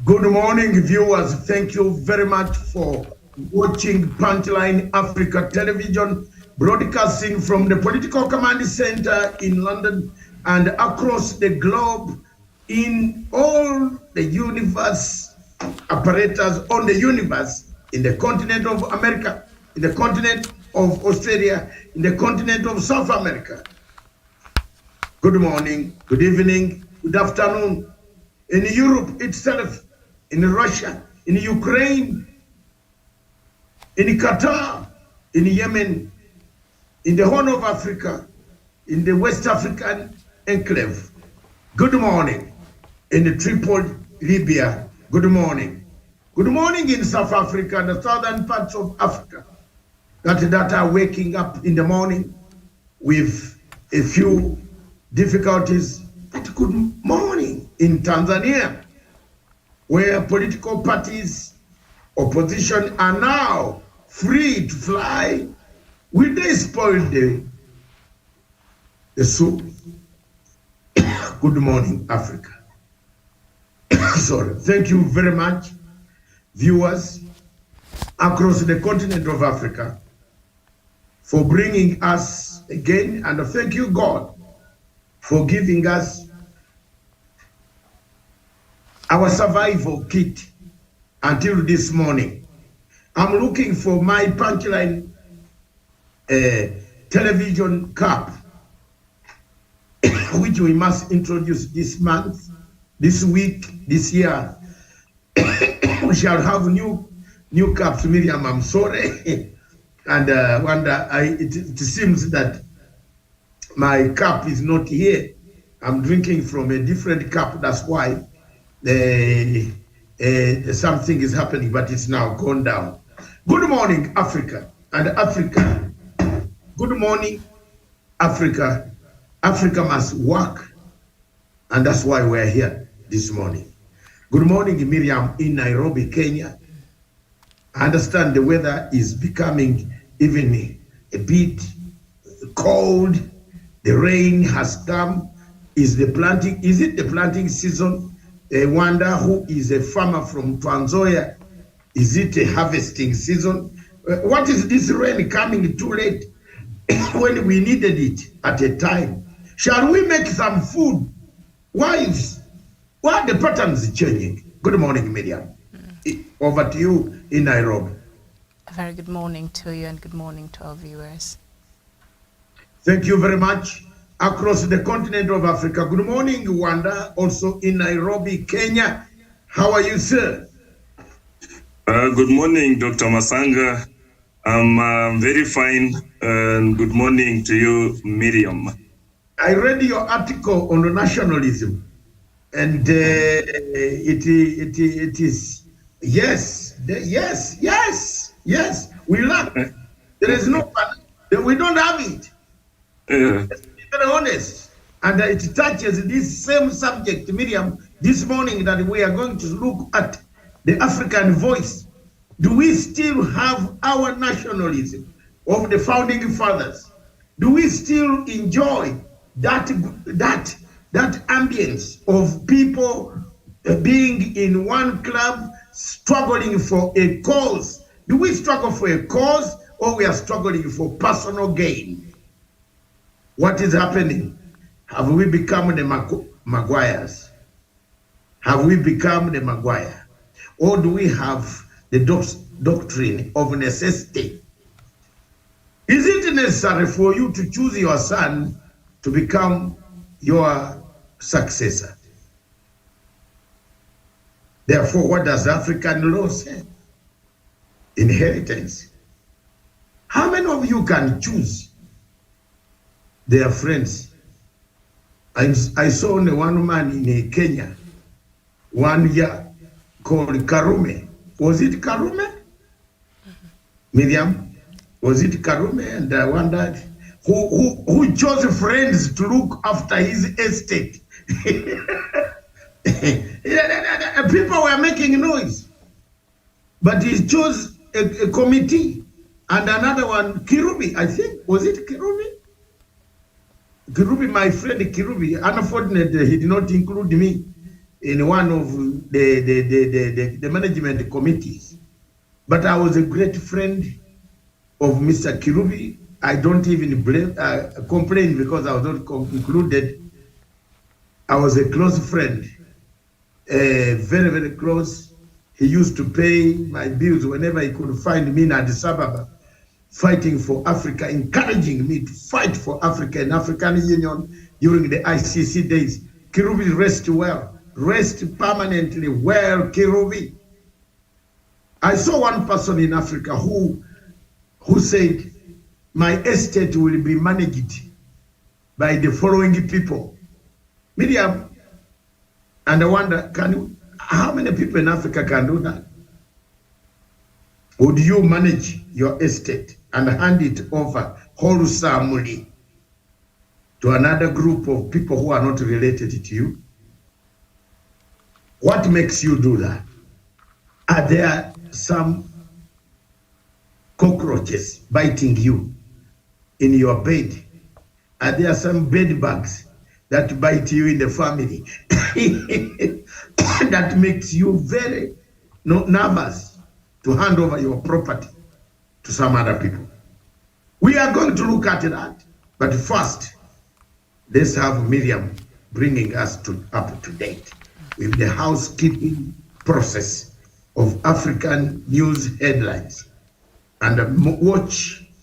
Good morning, viewers. Thank you very much for watching Punchline Africa Television, broadcasting from the Political Command Center in London and across the globe in all the universe, apparatus on the universe, in the continent of America, in the continent of Australia, in the continent of South America. Good morning, good evening, good afternoon. In Europe itself, in Russia, in Ukraine, in Qatar, in Yemen, in the Horn of Africa, in the West African enclave. Good morning. In Tripoli, Libya, good morning. Good morning in South Africa, the southern parts of Africa, that are waking up in the morning with a few difficulties. But good morning in Tanzania, where political parties, opposition are now free to fly. Will they spoil the soup? Good morning, Africa. Sorry. Thank you very much, viewers across the continent of Africa, for bringing us again, and thank you, God, for giving us our survival kit until this morning. I'm looking for my Punchline television cap, which we must introduce this month, this week, this year. We shall have new caps, Miriam, I'm sorry. And it seems that my cup is not here. I'm drinking from a different cup, that's why something is happening, but it's now gone down. Good morning, Africa and Africa. Good morning, Africa. Africa must work, and that's why we're here this morning. Good morning, Miriam, in Nairobi, Kenya. I understand the weather is becoming even a bit cold. The rain has come. Is it the planting season? I wonder who is a farmer from Tanzania. Is it a harvesting season? What is this rain coming too late when we needed it at a time? Shall we make some food? Why are the patterns changing? Good morning, Miriam. Over to you in Nairobi. A very good morning to you and good morning to our viewers. Thank you very much. Across the continent of Africa. Good morning, Rwanda, also in Nairobi, Kenya. How are you, sir? Good morning, Dr. Masanga. I'm very fine, and good morning to you, Miriam. I read your article on nationalism, and it is, yes, we lack. There is no, we don't have it. Very honest, and it touches this same subject, Miriam, this morning, that we are going to look at the African voice. Do we still have our nationalism of the founding fathers? Do we still enjoy that ambience of people being in one club, struggling for a cause? Do we struggle for a cause, or we are struggling for personal gain? What is happening? Have we become the Maguires? Have we become the Maguire? Or do we have the doctrine of necessity? Is it necessary for you to choose your son to become your successor? Therefore, what does African law say? Inheritance. How many of you can choose their friends? I saw one man in Kenya 1 year called Karume. Was it Karume? Miriam, was it Karume? And I wondered who chose friends to look after his estate. People were making noise, but he chose a committee. And another one, Kirubi, I think, was it Kirubi? Kirubi, my friend Kirubi, unfortunately, he did not include me. in one of the management committees. But I was a great friend of Mr. Kirubi. I don't even complain because I was not included. I was a close friend, very, very close. He used to pay my bills whenever he could find me in Addis Ababa, fighting for Africa, encouraging me to fight for Africa and African Union during the ICC days. Kirubi, rest well, rest permanently well, Kirubi. I saw one person in Africa who said, my estate will be managed by the following people. Miriam, and I wonder, how many people in Africa can do that? Would you manage your estate and hand it over wholesomely to another group of people who are not related to you? What makes you do that? Are there some cockroaches biting you in your bed? Are there some bed bugs that bite you in the family that makes you very nervous to hand over your property to some other people? We are going to look at that, but first, let's have Miriam bringing us up to date with the housekeeping process of African news headlines. And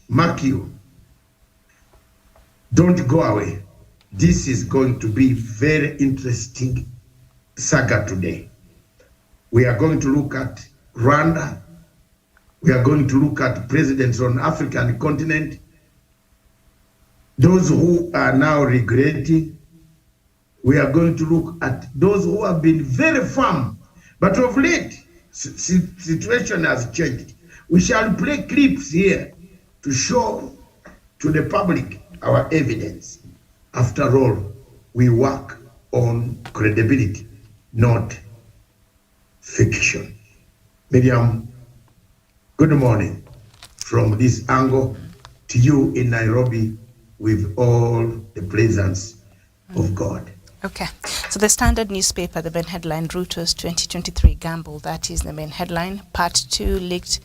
mark you, don't go away. This is going to be very interesting saga today. We are going to look at Rwanda. We are going to look at presidents on African continent. Those who are now regretting. We are going to look at those who have been very firm, but of late, situation has changed. We shall play clips here to show to the public our evidence. After all, we work on credibility, not fiction. Miriam, good morning from this angle to you in Nairobi with all the presence of God. Okay, so the Standard newspaper, the main headline, Ruto's 2023 gamble, that is the main headline. Part 2 leaked.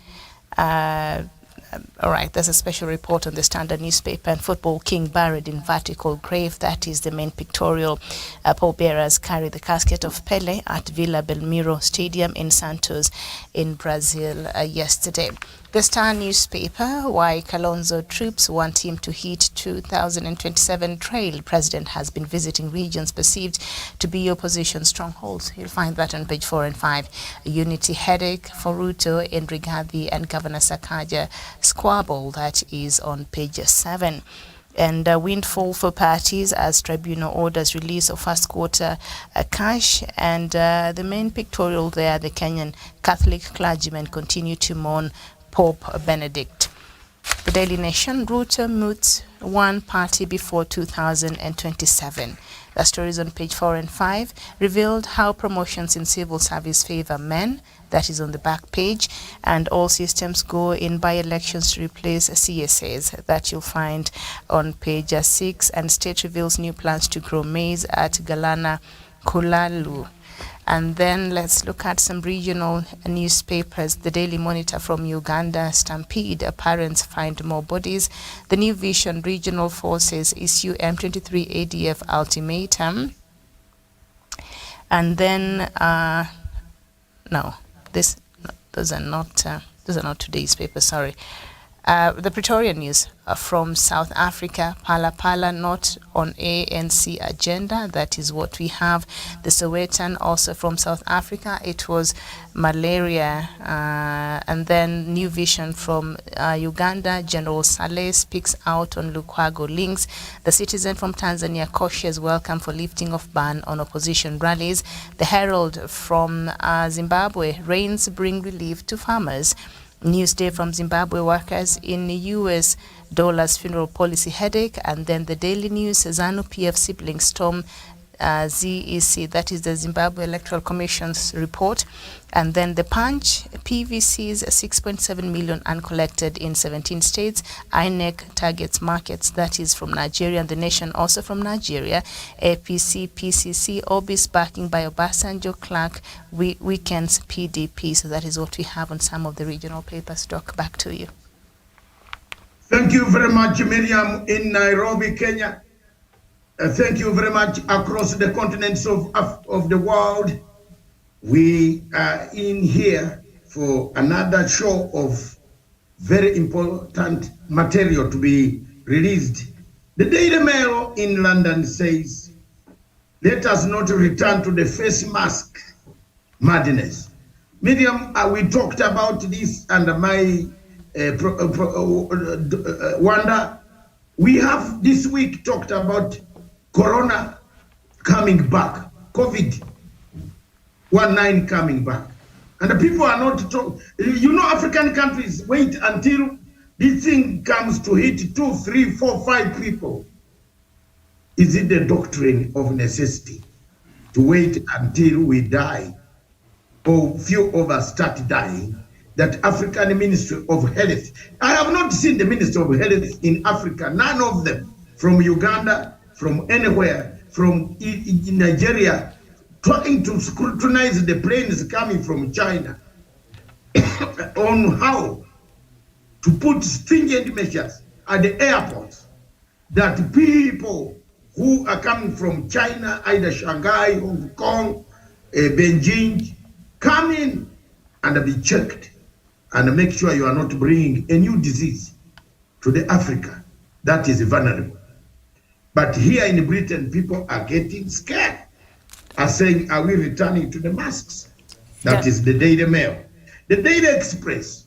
All right, there's a special report on the Standard newspaper. And football king buried in vertical grave, that is the main pictorial. Pallbearers carry the casket of Pele at Villa Belmiro Stadium in Santos in Brazil yesterday. The Star newspaper, why Kalonzo troops want him to hit 2027 trail. President has been visiting regions perceived to be opposition strongholds. You'll find that on page 4 and 5. A unity headache for Ruto in Rigathi and Governor Sakaja squabble, that is on page 7. And windfall for parties as tribunal orders release of first quarter cash. And the main pictorial there, the Kenyan Catholic clergymen continue to mourn Pope Benedict. The Daily Nation, Ruto moots one party before 2027. The stories on page 4 and 5 revealed how promotions in civil service favor men. That is on the back page. And all systems go in by-elections to replace CSAs. That you'll find on page 6. And state reveals new plans to grow maize at Galana Kulalu. And then let's look at some regional newspapers. The Daily Monitor from Uganda, Stampede, parents find more bodies. The New Vision, regional forces issue M23 ADF ultimatum. And then, those are not today's papers, sorry. The Pretoria News from South Africa, Pala Pala not on ANC agenda. That is what we have. The Sowetan also from South Africa. It was malaria. And then New Vision from Uganda. General Saleh speaks out on Lukwago links. The Citizen from Tanzania, cautious welcome for lifting of ban on opposition rallies. The Herald from Zimbabwe, rains bring relief to farmers. Newsday from Zimbabwe, workers in the US, dollars funeral policy headache. And then the Daily News, ZANU PF siblings storm ZEC, that is the Zimbabwe Electoral Commission's report. And then the Punch, PVC's 6.7 million uncollected in 17 states. INEC targets markets, that is from Nigeria, and the Nation also from Nigeria. APC, PCC, Obis backing by Obasanjo, Clark, Weekends, PDP. So that is what we have on some of the regional papers. Doc, back to you. Thank you very much, Miriam, in Nairobi, Kenya. Thank you very much across the continents of the world. We are in here for another show of very important material to be released. The Daily Mail in London says, let us not return to the face mask madness. Miriam, we talked about this under my wonder. We have this week talked about Corona coming back, COVID-19 coming back. And the people are not talking. You know, African countries wait until this thing comes to hit 2, 3, 4, 5 people. Is it the doctrine of necessity to wait until we die, or few of us start dying, that African Ministry of Health, I have not seen the Ministry of Health in Africa, none of them, from Uganda, from anywhere, from Nigeria, trying to scrutinize the planes coming from China on how to put stringent measures at the airports that people who are coming from China, either Shanghai, Hong Kong, Beijing, come in and be checked and make sure you are not bringing a new disease to the Africa that is vulnerable. But here in Britain, people are getting scared, are saying, are we returning to the masks? That is the Daily Mail. The Daily Express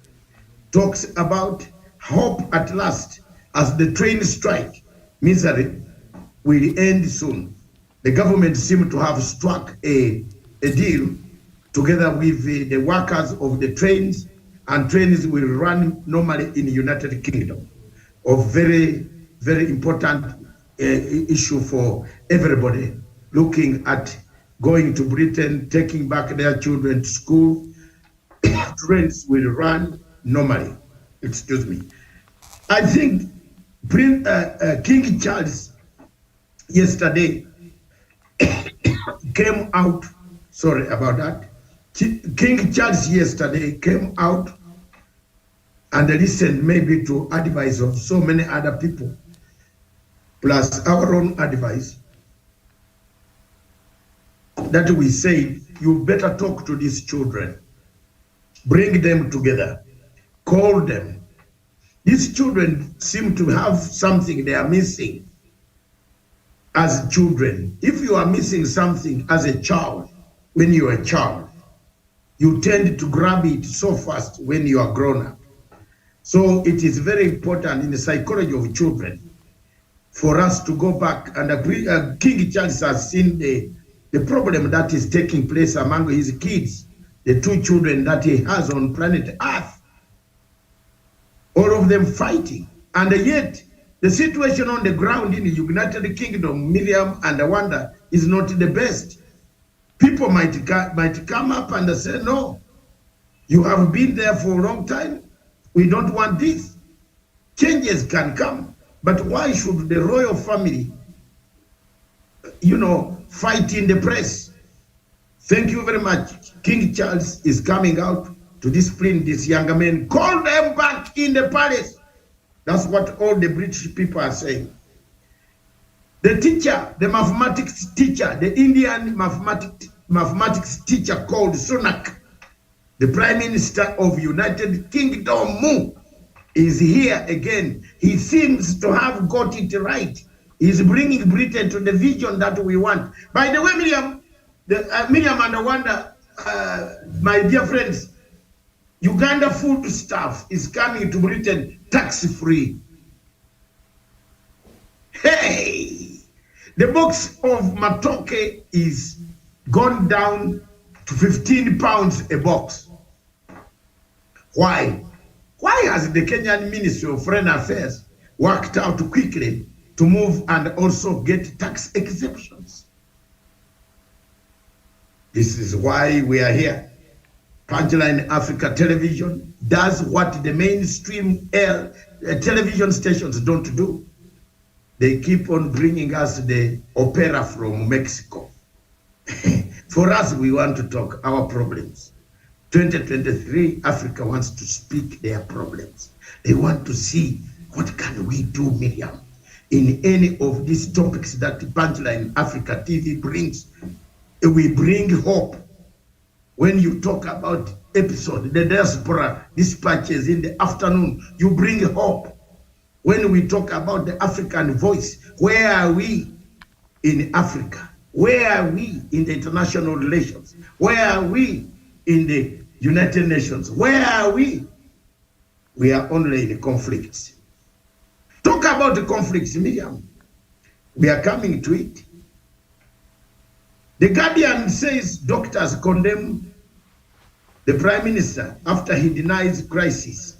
talks about hope at last as the train strike misery will end soon. The government seems to have struck a deal together with the workers of the trains, and trains will run normally in the United Kingdom. Of very, very important issue for everybody looking at going to Britain, taking back their children to school. Trains will run normally. Excuse me. I think King Charles yesterday came out, sorry about that. King Charles yesterday came out and listened maybe to advice of so many other people, plus our own advice, that we say, you better talk to these children, bring them together, call them. These children seem to have something they are missing as children. If you are missing something as a child, when you are a child, you tend to grab it so fast when you are grown up. So it is very important in the psychology of children for us to go back and agree. King Charles has seen the problem that is taking place among his kids, the 2 children that he has on planet Earth, all of them fighting. And yet, the situation on the ground in the United Kingdom, Miriam and Wanda, is not the best. People might come up and say, no, you have been there for a long time. We don't want this. Changes can come. But why should the royal family, fight in the press? Thank you very much. King Charles is coming out to discipline these younger men. Call them back in the palace. That's what all the British people are saying. The teacher, the mathematics teacher, the Indian mathematics teacher called Sunak, the Prime Minister of United Kingdom, is here again. He seems to have got it right. He's bringing Britain to the vision that we want. By the way, Miriam and Wanda, my dear friends, Uganda food stuff is coming to Britain tax-free. Hey! The box of matoke is gone down to 15 pounds a box. Why? Why has the Kenyan Ministry of Foreign Affairs worked out quickly to move and also get tax exemptions? This is why we are here. Punchline Africa Television does what the mainstream television stations don't do. They keep on bringing us the opera from Mexico. For us, we want to talk our problems. 2023, Africa wants to speak their problems. They want to see what can we do, Miriam, in any of these topics that Punchline Africa TV brings. We bring hope. When you talk about episode, the diaspora dispatches in the afternoon, you bring hope. When we talk about the African voice, where are we in Africa? Where are we in the international relations? Where are we in the United Nations? Where are we? We are only in conflicts. Talk about the conflicts, Miriam. We are coming to it. The Guardian says doctors condemn the Prime Minister after he denies crisis,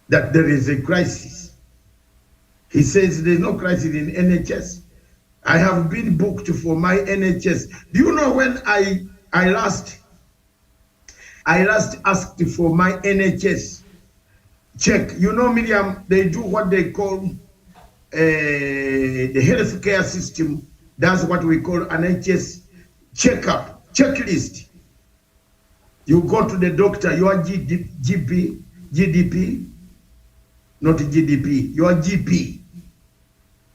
that there is a crisis. He says there's no crisis in NHS. I have been booked for my NHS. Do you know when I last asked for my NHS check? You know, Miriam, they do what they call the healthcare system. That's what we call an NHS checkup, checklist. You go to the doctor, your GDP, not GDP, your GP.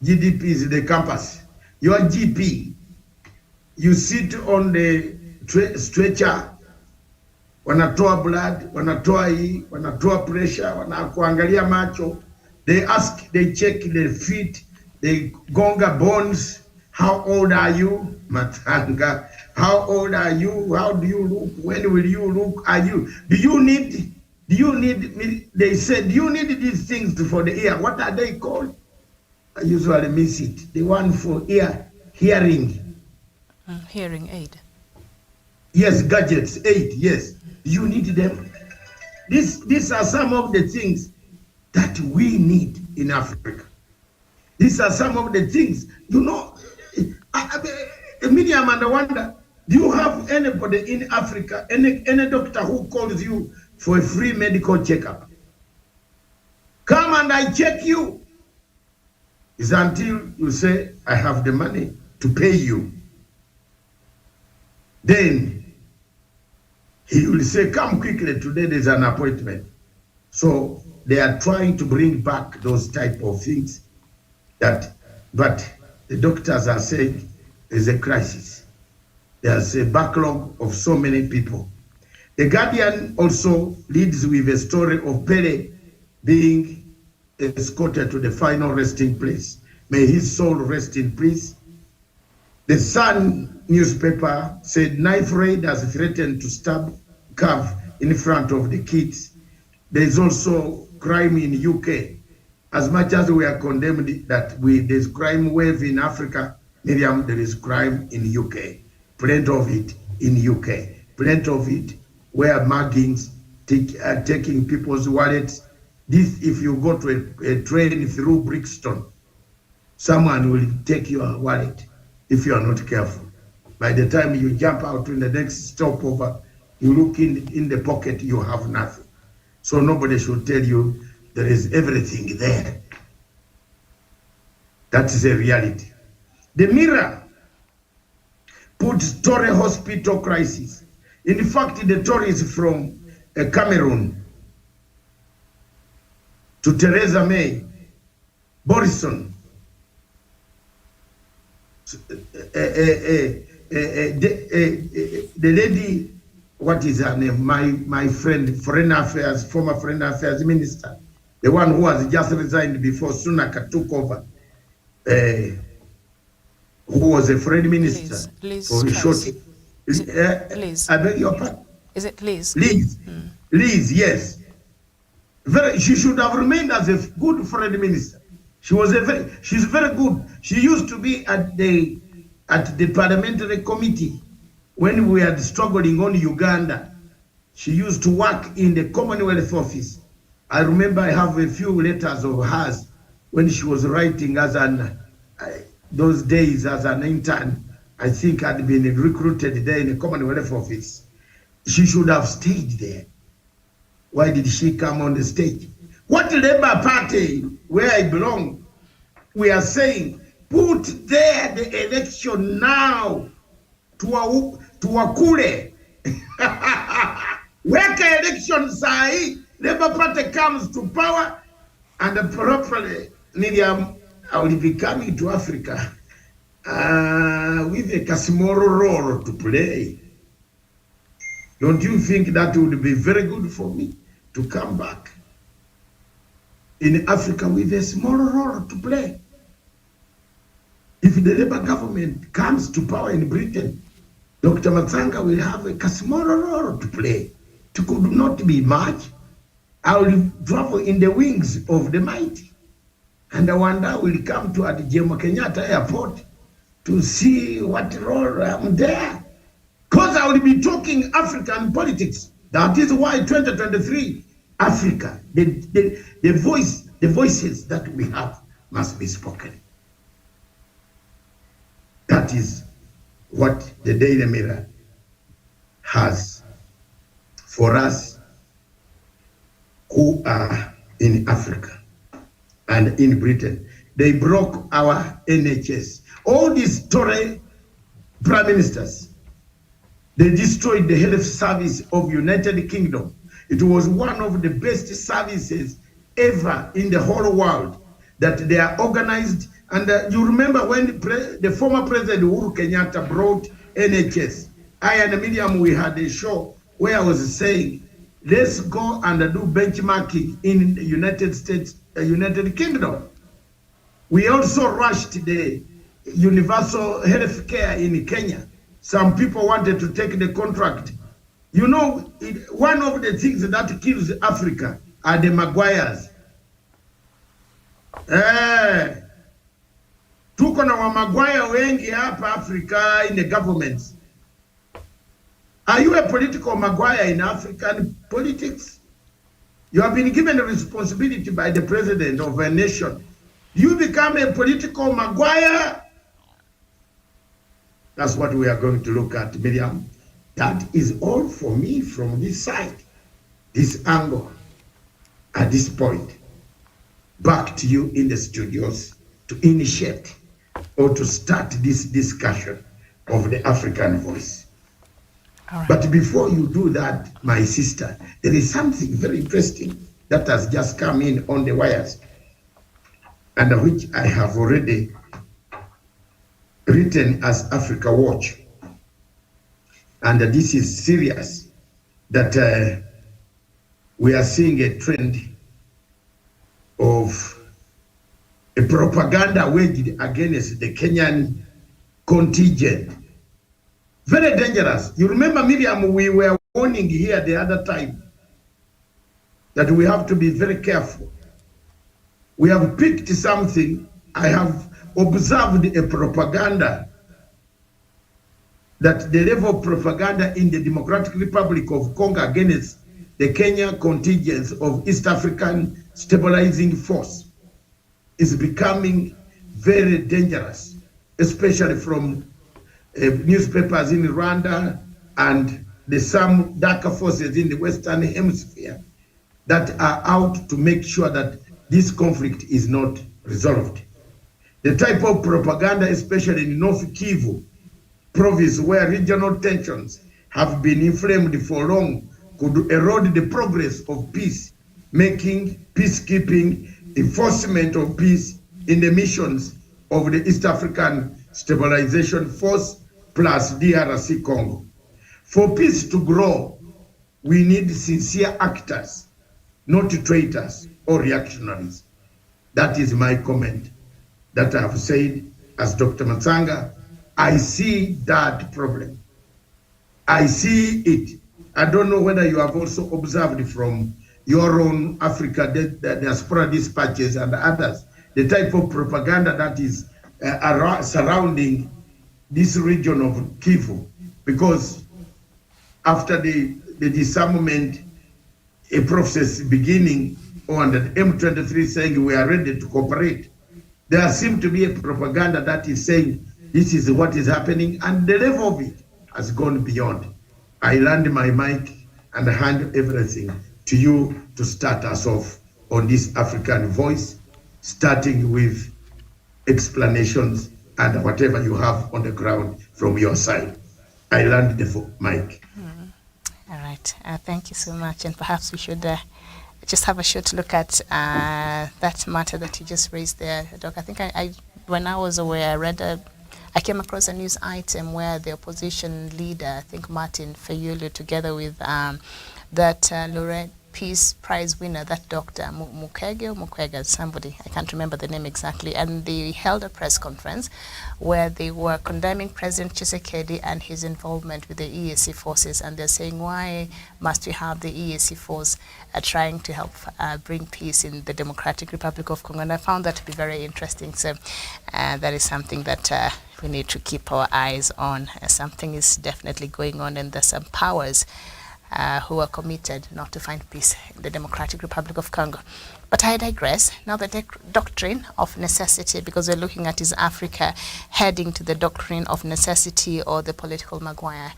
GDP is the campus. Your GP, you sit on the stretcher, wanatoa blood, wanatoa hii, wanatoa pressure, wanakuangalia macho. They ask, they check the feet, they gonga bones. How old are you, Matanga? How old are you? How do you look? When will you look? Do you need, they said, do you need these things for the ear? What are they called? I usually miss it. The one for hearing. Hearing aid. Yes, gadgets, aid, yes. You need them. These are some of the things that we need in Africa. These are some of the things, you know, Miriam, and I wonder, do you have anybody in Africa, any doctor who calls you for a free medical checkup? Come and I check you. It's until you say, I have the money to pay you. Then he will say, come quickly, today there's an appointment. So they are trying to bring back those type of things but the doctors are saying there's a crisis. There's a backlog of so many people. The Guardian also leads with a story of Pele being escorted to the final resting place. May his soul rest in peace. The Sun newspaper said knife raiders threatened to stab calf in front of the kids. There is also crime in UK. As much as we are condemned that there's crime wave in Africa, Miriam, there is crime in UK. Plenty of it in UK. Plenty of it where muggings, taking people's wallets. This, if you go to a train through Brixton, someone will take your wallet if you are not careful. By the time you jump out in the next stopover, you look in the pocket, you have nothing. So nobody should tell you there is everything there. That is a reality. The Mirror put Torre hospital crisis. In fact, the Torre is from Cameroon to Theresa May, Morrison, the lady, what is her name? My friend, Foreign Affairs, former Foreign Affairs Minister, the one who has just resigned before Sunak took over, who was a Foreign Minister for a short. Liz. I beg your pardon. Is it Liz? Liz. Liz, yes. She should have remained as a good Foreign Minister. She's very good. She used to be at the parliamentary committee when we are struggling on Uganda. She used to work in the Commonwealth office. I remember I have a few letters of hers when she was writing as those days as an intern I think, had been recruited there in the Commonwealth office. She should have stayed there. Why did she come on the stage? What Labour Party, where I belong, we are saying, put there the election now to Wakule. Weka election sai, Labour Party comes to power, and properly, Miriam, I will be coming to Africa with a small role to play. Don't you think that would be very good for me to come back in Africa with a small role to play? If the Labour government comes to power in Britain, Dr. Matsanga will have a small role to play. It could not be much. I will travel in the wings of the mighty. And one day will come to at Jomo Kenyatta Airport to see what role I'm there. Because I will be talking African politics. That is why 2023, Africa, the voices that we have must be spoken. That is what the Daily Mirror has for us who are in Africa and in Britain. They broke our NHS. All these Tory prime ministers, they destroyed the health service of United Kingdom. It was one of the best services ever in the whole world that they are organized. And you remember when the former President Uhuru Kenyatta brought NHS. I and Miriam, we had a show where I was saying, let's go and do benchmarking in the United States, United Kingdom. We also rushed the universal health care in Kenya. Some people wanted to take the contract. You know, one of the things that kills Africa are the Maguires. Tuko na wa Maguire wengi hapa Africa in the governments. Are you a political Maguire in African politics? You have been given a responsibility by the president of a nation. You become a political Maguire. That's what we are going to look at, Miriam. That is all for me from this side, this angle, at this point. Back to you in the studios to initiate or to start this discussion of the African voice. All right. But before you do that, my sister, there is something very interesting that has just come in on the wires, and which I have already written as Africa Watch. And this is serious, that we are seeing a trend of a propaganda waged against the Kenyan contingent. Very dangerous. You remember, Miriam, we were warning here the other time that we have to be very careful. We have picked something. I have observed a propaganda, that the level of propaganda in the Democratic Republic of Congo against the Kenya contingents of East African Stabilizing Force is becoming very dangerous, especially from newspapers in Rwanda and some darker forces in the Western Hemisphere that are out to make sure that this conflict is not resolved. The type of propaganda, especially in North Kivu province, where regional tensions have been inflamed for long, could erode the progress of peace, making peacekeeping, enforcement of peace in the missions of the East African Stabilization Force plus DRC Congo. For peace to grow, we need sincere actors, not traitors or reactionaries. That is my comment that I have said as Dr. Matsanga. I see that problem. I see it. I don't know whether you have also observed from your own Africa, the diaspora dispatches and others, the type of propaganda that is surrounding this region of Kivu. Because after the disarmament, a process beginning on the M23 saying we are ready to cooperate, there seems to be a propaganda that is saying this is what is happening, and the level of it has gone beyond. I land my mic and hand everything to you to start us off on this African Voice, starting with explanations and whatever you have on the ground from your side. I land the mic. All right. Thank you so much. And perhaps we should just have a short look at that matter that you just raised there, Doc. I think when I was away, I came across a news item where the opposition leader, I think Martin Fayulu, together with that Laureate Peace Prize winner, that Dr. Mukwege, somebody, I can't remember the name exactly, and they held a press conference where they were condemning President Tshisekedi and his involvement with the EAC forces, and they're saying, why must we have the EAC force trying to help bring peace in the Democratic Republic of Congo? And I found that to be very interesting. So that is something that we need to keep our eyes on. Something is definitely going on, and there's some powers who are committed not to find peace in the Democratic Republic of Congo. But I digress. Now the doctrine of necessity, because we're looking at is Africa heading to the doctrine of necessity, or the political Maguire.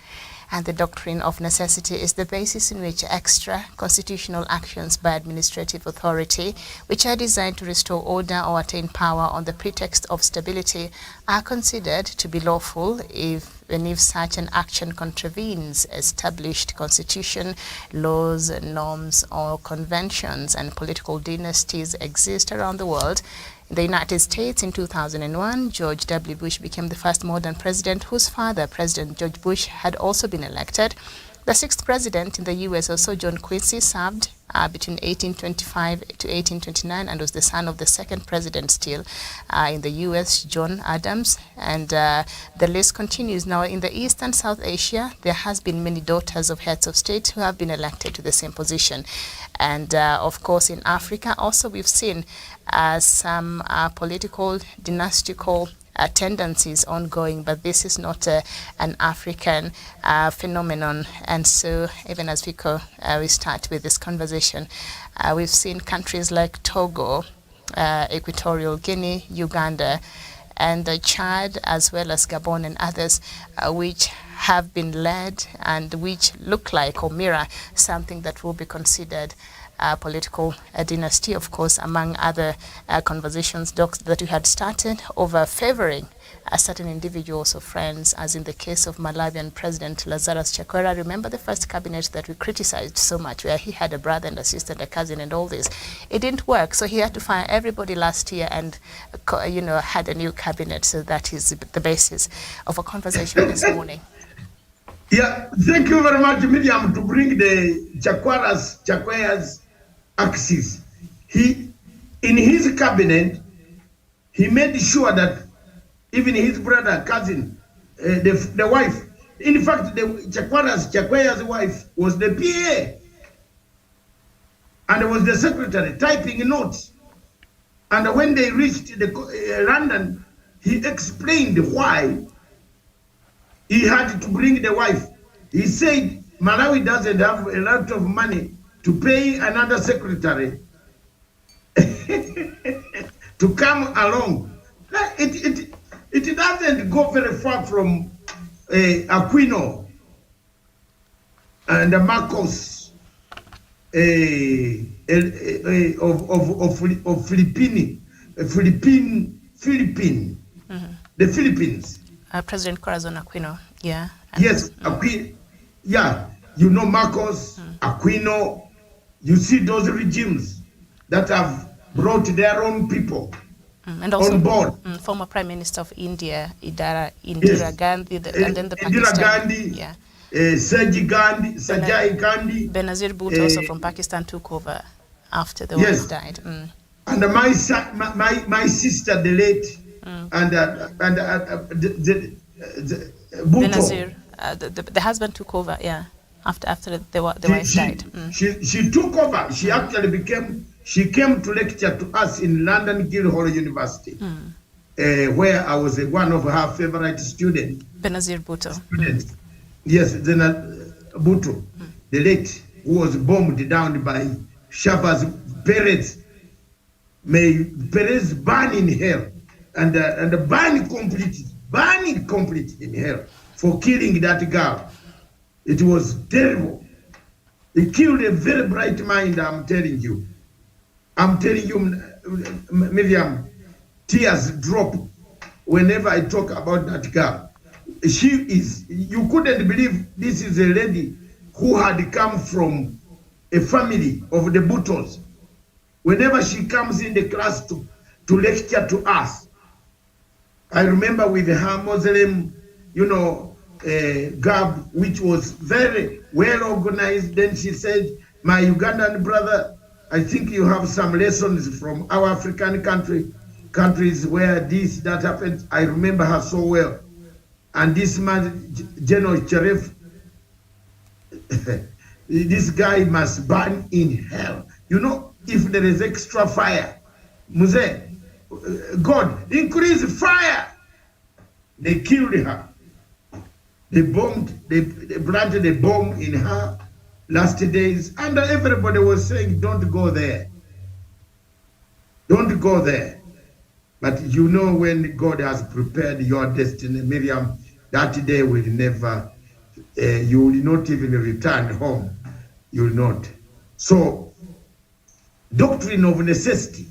And the doctrine of necessity is the basis in which extra constitutional actions by administrative authority, which are designed to restore order or attain power on the pretext of stability, are considered to be lawful if such an action contravenes established constitution, laws, norms, or conventions. And political dynasties exist around the world. In the United States, in 2001, George W. Bush became the first modern president whose father, President George Bush, had also been elected. The sixth president in the U.S., also John Quincy, served between 1825 to 1829 and was the son of the second president still in the U.S., John Adams. And the list continues. Now, in the East and South Asia, there has been many daughters of heads of state who have been elected to the same position. And of course, in Africa, also we've seen some political dynastical tendencies ongoing, but this is not an African phenomenon. And so even as we start with this conversation, we've seen countries like Togo, Equatorial Guinea, Uganda, and Chad, as well as Gabon and others, which have been led and which look like or mirror something that will be considered political dynasty, of course, among other conversations, Docs, that we had started over favoring certain individuals or friends, as in the case of Malawian President Lazarus Chakwera. Remember the first cabinet that we criticized so much, where he had a brother and a sister and a cousin and all this. It didn't work, so he had to fire everybody last year and, had a new cabinet. So that is the basis of a conversation this morning. Yeah, thank you very much, Miriam, to bring the Chakwera's axis. In his cabinet, he made sure that even his brother, cousin, the wife, in fact, Chakwera's wife was the PA and was the secretary typing notes. And when they reached London, he explained why he had to bring the wife. He said Malawi doesn't have a lot of money to pay another secretary to come along. It doesn't go very far from Aquino and Marcos of Philippines, the Philippines. President Corazon Aquino, yeah. Yes, Aquino, yeah. You know Marcos, Aquino, you see those regimes that have brought their own people and also on board. Former Prime Minister of India, Indira Yes. Gandhi, and then the Indira Pakistan. Gandhi, Yeah. Sajai Gandhi. Benazir Bhutto also from Pakistan took over after the wife died. And my sister, the late, and Bhutto. Benazir, the husband took over, yeah, after the wife died. She took over. She actually came to lecture to us in London Guildhall University, where I was one of her favorite students. Benazir Bhutto. Yes, then Bhutto, the late, who was bombed down by Shabazz Perez. May Perez burn in hell and burn completely. burning completely in hell for killing that girl. It was terrible. He killed a very bright mind, I'm telling you. I'm telling you, Miriam, tears drop whenever I talk about that girl. She is, you couldn't believe this is a lady who had come from a family of the Butos. Whenever she comes in the class to lecture to us, I remember with her Muslim, garb, which was very well organized. Then she said, my Ugandan brother, I think you have some lessons from our African countries where that happened. I remember her so well. And this man, General Cherif, this guy must burn in hell. If there is extra fire, Muse, God, increase fire. They killed her. They planted a bomb in her last days, and everybody was saying, don't go there. Don't go there. But when God has prepared your destiny, Miriam, that day will never, you will not even return home. You will not. So, doctrine of necessity.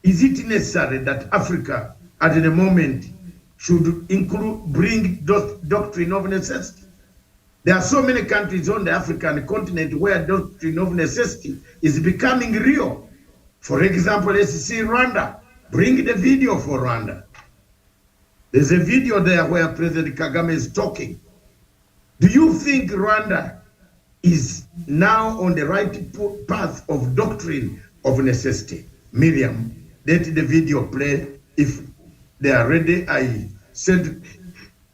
Is it necessary that Africa at the moment should bring doctrine of necessity? There are so many countries on the African continent where doctrine of necessity is becoming real. For example, let's see Rwanda. Bring the video for Rwanda. There's a video there where President Kagame is talking. Do you think Rwanda is now on the right path of doctrine of necessity? Miriam, let the video play. If they are ready, I send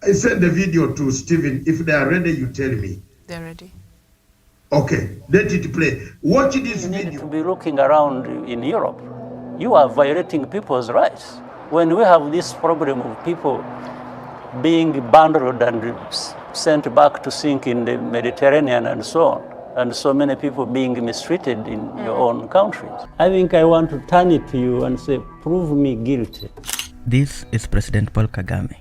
the video to Stephen. If they are ready, you tell me. They're ready. Okay, let it play. Watch this video. You need to be looking around in Europe. You are violating people's rights. When we have this problem of people being bundled and sent back to sink in the Mediterranean and so on, and so many people being mistreated in your own countries, I think I want to turn it to you and say, prove me guilty. This is President Paul Kagame,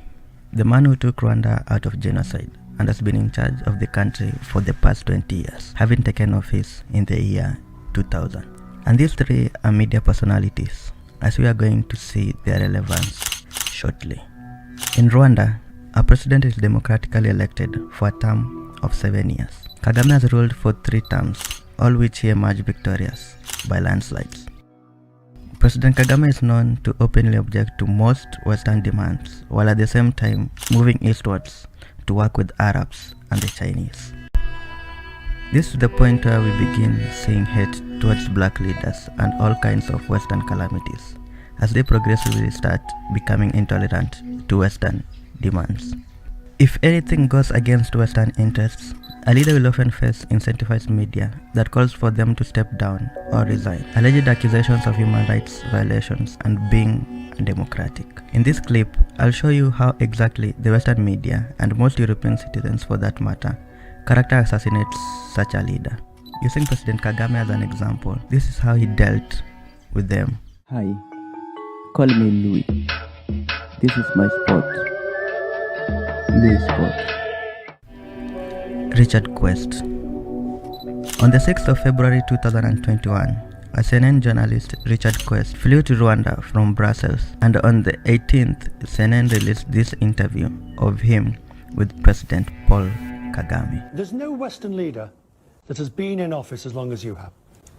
the man who took Rwanda out of genocide and has been in charge of the country for the past 20 years, having taken office in the year 2000. And these three are media personalities, as we are going to see their relevance shortly. In Rwanda, a president is democratically elected for a term of 7 years. Kagame has ruled for 3 terms, all which he emerged victorious by landslides. President Kagame is known to openly object to most Western demands, while at the same time moving eastwards to work with Arabs and the Chinese. This is the point where we begin seeing hate towards black leaders and all kinds of Western calamities, as they progressively start becoming intolerant to Western demands. If anything goes against Western interests, a leader will often face incentivized media that calls for them to step down or resign, alleged accusations of human rights violations and being undemocratic. In this clip, I'll show you how exactly the Western media, and most European citizens for that matter, character assassinates such a leader. Using President Kagame as an example, this is how he dealt with them. Hi, call me Louis. This is my sport. Louis Sport. Richard Quest. On the 6th of February 2021, a CNN journalist, Richard Quest, flew to Rwanda from Brussels, and on the 18th, CNN released this interview of him with President Paul Kagame. There's no Western leader that has been in office as long as you have.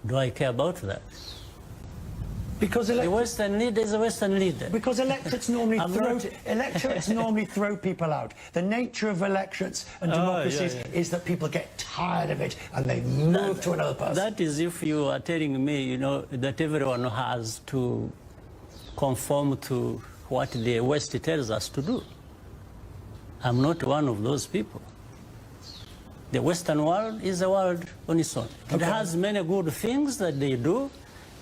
Do I care about that? Because The Western leader is a Western leader. Because electorates normally throw people out. The nature of electorates and democracies is that people get tired of it and they move to another person. That is if you are telling me, that everyone has to conform to what the West tells us to do. I'm not one of those people. The Western world is a world on its own. It has many good things that they do.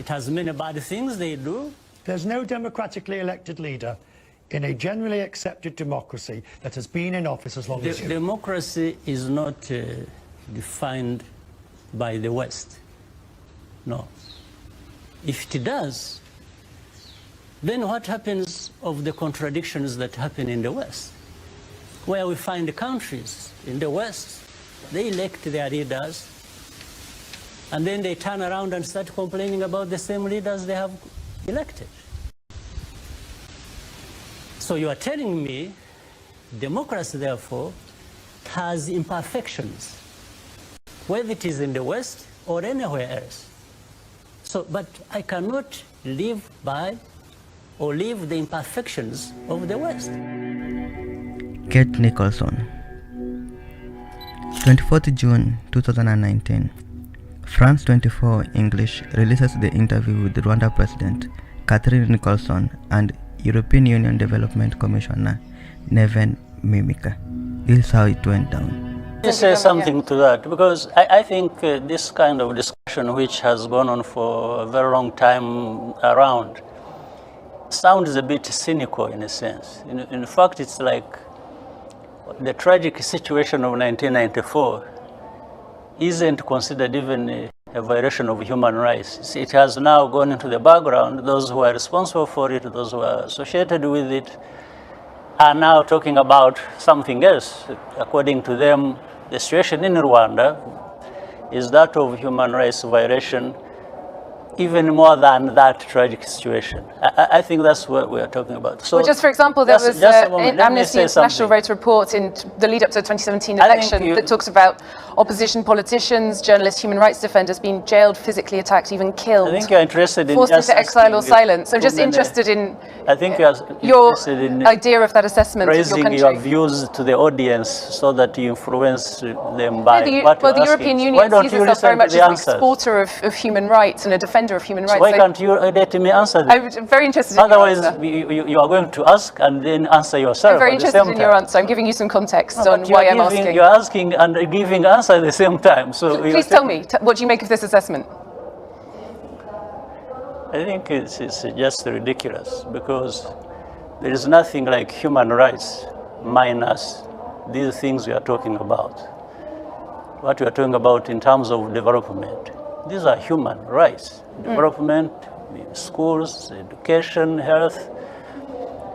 It has many bad things they do. There's no democratically elected leader in a generally accepted democracy that has been in office as long as you. Democracy is not defined by the West. No. If it does, then what happens of the contradictions that happen in the West? where we find countries in the West, they elect their leaders, and then they turn around and start complaining about the same leaders they have elected. So you are telling me democracy, therefore, has imperfections, whether it is in the West or anywhere else. So, but I cannot live by or live the imperfections of the West. Kate Nicholson. 24th June 2019. France 24 English releases the interview with Rwanda President Catherine Nicholson and European Union Development Commissioner Neven Mimika. This is how it went down. Let me say something to that, because I think this kind of discussion, which has gone on for a very long time around, sounds a bit cynical in a sense. In fact, it's like the tragic situation of 1994 isn't considered even a violation of human rights. It has now gone into the background. Those who are responsible for it, those who are associated with it, are now talking about something else. According to them, the situation in Rwanda is that of human rights violation, even more than that tragic situation. I think that's what we are talking about. So, well, just for example, there was an Amnesty International wrote a report in the lead up to the 2017 election that talks about opposition politicians, journalists, human rights defenders being jailed, physically attacked, even killed. I think you're interested in forced into exile or silence. So I'm just interested in your idea of that assessment. Raising your views to the audience so that you influence them by what the European Union sees itself very much as an exporter of human rights and a defender of human rights. So why can't you let me answer this? I'm very interested in Otherwise, your answer. you are going to ask and then answer yourself. I'm very interested in your answer. I'm giving you some context on why I'm asking. You're asking and giving answer at the same time. So please tell me, what do you make of this assessment? I think it's just ridiculous, because there is nothing like human rights minus these things we are talking about. What we are talking about in terms of development. These are human rights. Development, schools, education, health,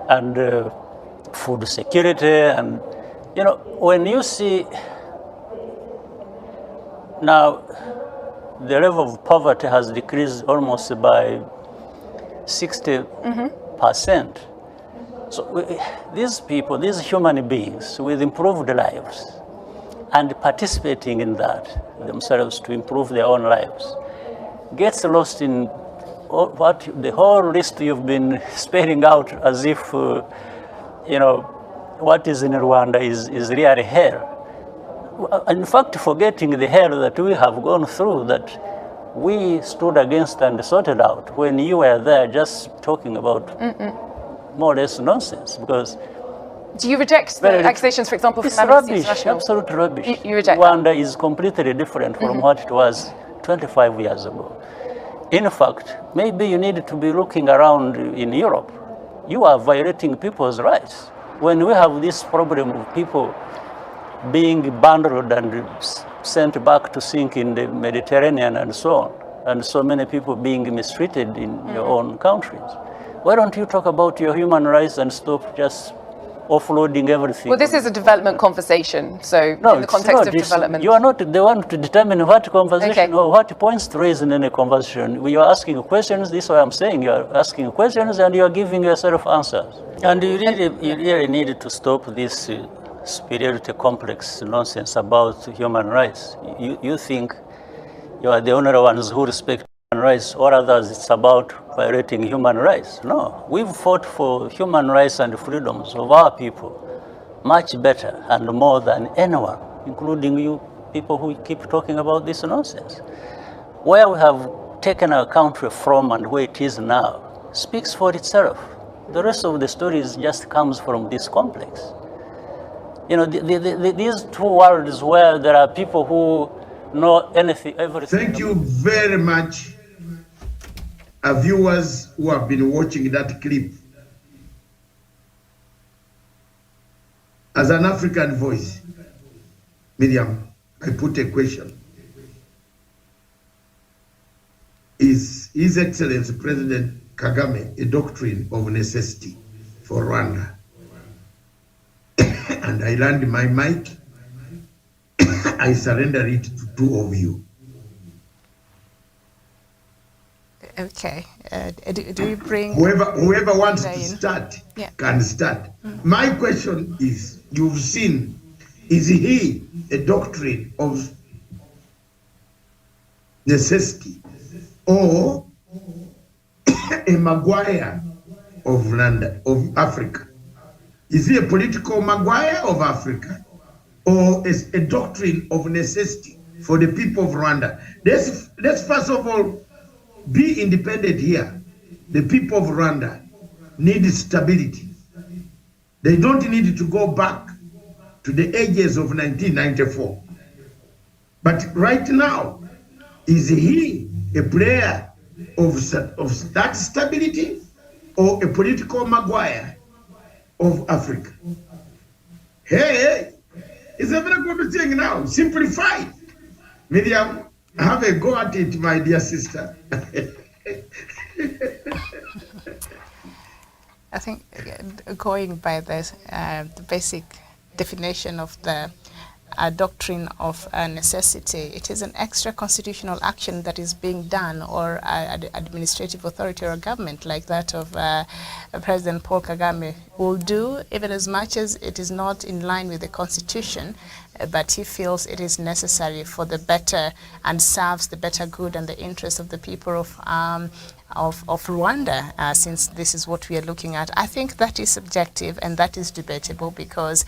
and food security. And, you know, when you see now the level of poverty has decreased almost by 60%. So these people, these human beings with improved lives and participating in that themselves to improve their own lives, gets lost in what the whole list you've been spelling out as if, you know, what is in Rwanda is really hell. In fact, forgetting the hell that we have gone through, that we stood against and sorted out when you were there just talking about more or less nonsense. Because do you reject the accusations, for example, from Amnesty International? Absolute rubbish. You reject Rwanda is completely different from what it was 25 years ago. In fact, maybe you need to be looking around in Europe. You are violating people's rights. When we have this problem of people being bundled and sent back to sink in the Mediterranean and so on, and so many people being mistreated in your own countries, why don't you talk about your human rights and stop just offloading everything? Well, this is a development conversation, so no, in the context of development. You are not the one to determine what conversation or what points to raise in any conversation. We are asking questions. This is what I'm saying. You are asking questions and you are giving yourself answers. And you really need to stop this superiority complex nonsense about human rights. You think you are the only ones who respect human rights, or others it's about violating human rights. No, we've fought for human rights and freedoms of our people much better and more than anyone, including you people who keep talking about this nonsense. Where we have taken our country from and where it is now speaks for itself. The rest of the story just comes from this complex. You know, these two worlds where there are people who know anything, everything. Thank you very much, viewers who have been watching that clip. As an African voice, Miriam, I put a question. Is His Excellency President Kagame a doctrine of necessity for Rwanda? and I land my mic. I surrender it to two of you. Okay. Do we bring whoever wants to start can start? My question is: you've seen, is he a doctrine of necessity or a Maguire of Africa? Is he a political Maguire of Africa, or is a doctrine of necessity for the people of Rwanda? Let's first of all be independent here. The people of Rwanda need stability. They don't need to go back to the ages of 1994. But right now, is he a player of that stability or a political Maguire of Africa? Hey, it's a very good thing now. Simplify. Miriam, have a go at it, my dear sister. I think going by the basic definition of the doctrine of necessity, it is an extra constitutional action that is being done, or administrative authority or government like that of President Paul Kagame will do, even as much as it is not in line with the constitution, but he feels it is necessary for the better and serves the better good and the interest of the people of Rwanda, since this is what we are looking at. I think that is subjective and that is debatable, because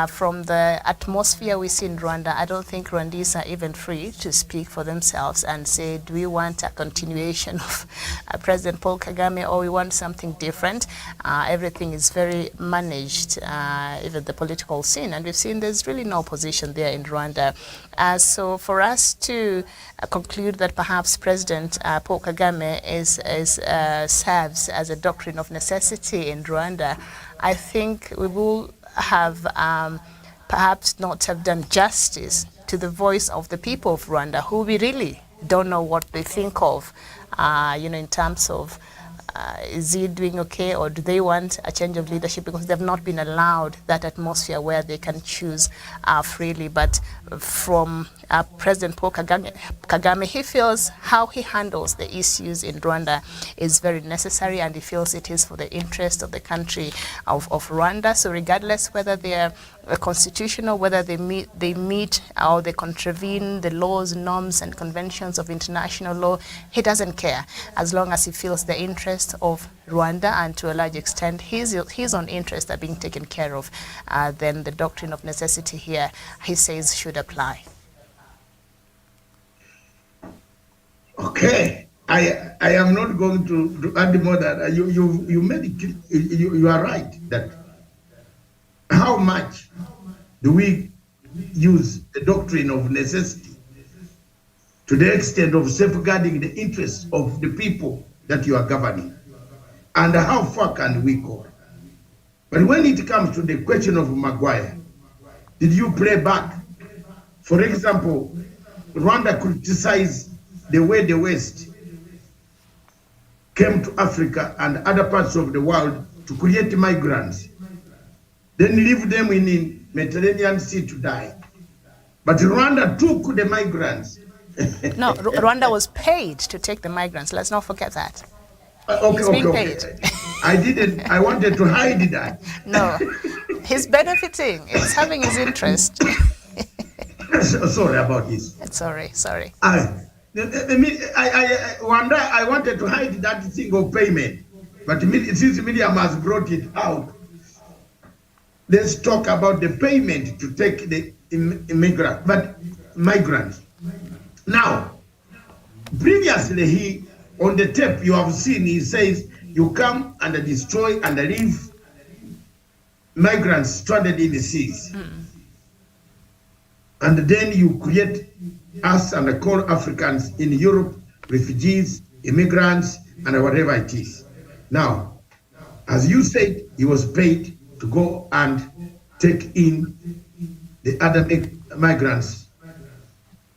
from the atmosphere we see in Rwanda, I don't think Rwandese are even free to speak for themselves and say, do we want a continuation of President Paul Kagame, or we want something different? Everything is very managed, even the political scene, and we've seen there's really no opposition there in Rwanda. So for us to conclude that perhaps President Paul Kagame serves as a doctrine of necessity in Rwanda, I think we will have perhaps not have done justice to the voice of the people of Rwanda, who we really don't know what they think of, in terms of is he doing okay, or do they want a change of leadership, because they've not been allowed that atmosphere where they can choose freely. But from President Paul Kagame, he feels how he handles the issues in Rwanda is very necessary, and he feels it is for the interest of the country of Rwanda. So regardless whether they are constitutional, whether they meet or they contravene the laws, norms and conventions of international law, he doesn't care, as long as he feels the interest of Rwanda, and to a large extent his own interests are being taken care of, then the doctrine of necessity here, he says, should apply. Okay, I am not going to add more that you made it clear. You are right that how much do we use the doctrine of necessity to the extent of safeguarding the interests of the people that you are governing, and how far can we go? But when it comes to the question of Maguire, did you play back? For example, Rwanda criticized the way the West came to Africa and other parts of the world to create migrants, then leave them in the Mediterranean Sea to die. But Rwanda took the migrants. No, Rwanda was paid to take the migrants. Let's not forget that. Okay. I wanted to hide that. No, he's benefiting. It's having his interest. Sorry about this. Sorry. I wanted to hide that thing of payment, but since Miriam has brought it out, let's talk about the payment to take the migrants. Now, previously on the tape you have seen, he says you come and destroy and leave migrants stranded in the seas. And then you create us and call Africans in Europe refugees, immigrants, and whatever it is. Now, as you said, he was paid to go and take in the other migrants,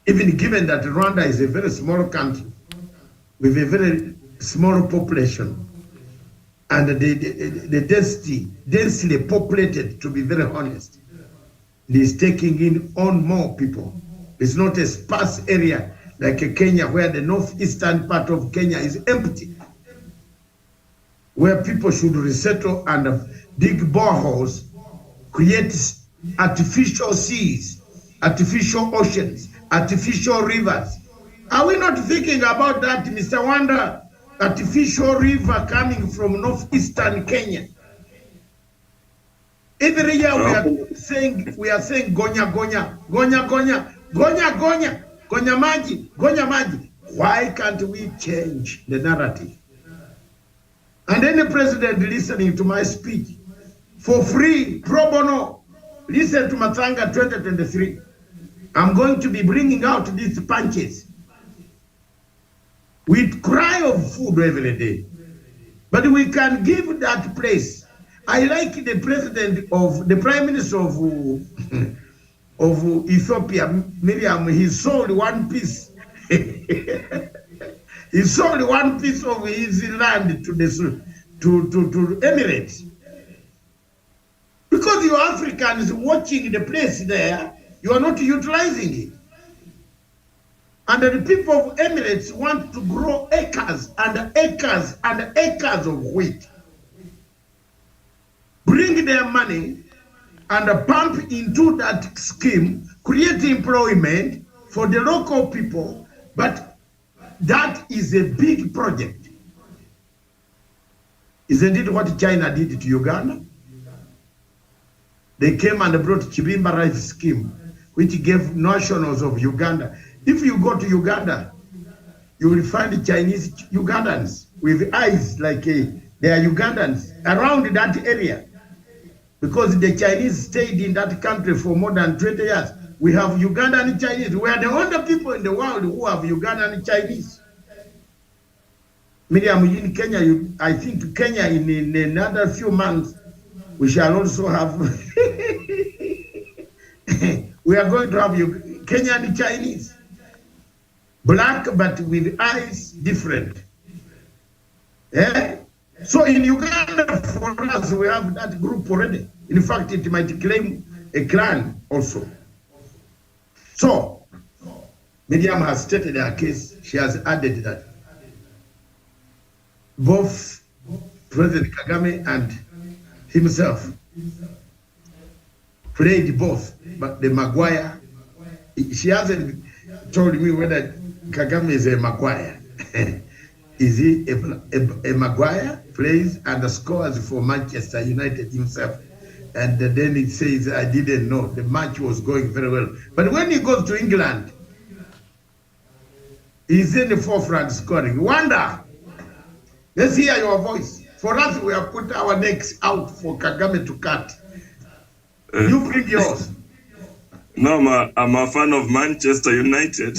even given that Rwanda is a very small country with a very small population, and the densely populated, to be very honest. It is taking in on more people. It's not a sparse area like Kenya, where the northeastern part of Kenya is empty, where people should resettle and dig boreholes, create artificial seas, artificial oceans, artificial rivers. Are we not thinking about that, Mr. Wanda? Artificial river coming from northeastern Kenya. Every year we are saying gonya gonya, gonya gonya, gonya gonya, gonya maji, gonya maji. Why can't we change the narrative? And any president listening to my speech for free, pro bono, listen to Matanga 2023. I'm going to be bringing out these punches. We cry of food every day, but we can give that place. I like the president of the prime minister of Ethiopia, Miriam. He sold one piece. He sold one piece of his land to Emirates, because you Africans watching the place there, you are not utilizing it. And the people of Emirates want to grow acres and acres and acres of wheat. Bring their money and pump into that scheme, create employment for the local people, but that is a big project. Isn't it what China did to Uganda? They came and brought Chibimba Rice Scheme, which gave nationals of Uganda. If you go to Uganda, you will find Chinese Ugandans with eyes like they are Ugandans around that area, because the Chinese stayed in that country for more than 20 years. We have Ugandan Chinese. We are the only people in the world who have Ugandan Chinese. Miriam, in Kenya, I think Kenya in another few months, we shall also have, we are going to have Kenyan Chinese. Black, but with eyes different. Yeah? So in Uganda, for us, we have that group already. In fact, it might claim a clan also. So, Miriam has stated her case. She has added that both President Kagame and himself played both, but the Maguire, she hasn't told me whether Kagame is a Maguire. Is he a Maguire? Plays and scores for Manchester United himself. And then it says, I didn't know. The match was going very well. But when he goes to England, he's in the forefront scoring. Wanda, let's hear your voice. For us, we have put our necks out for Kagame to cut. You bring yours. No, I'm a fan of Manchester United.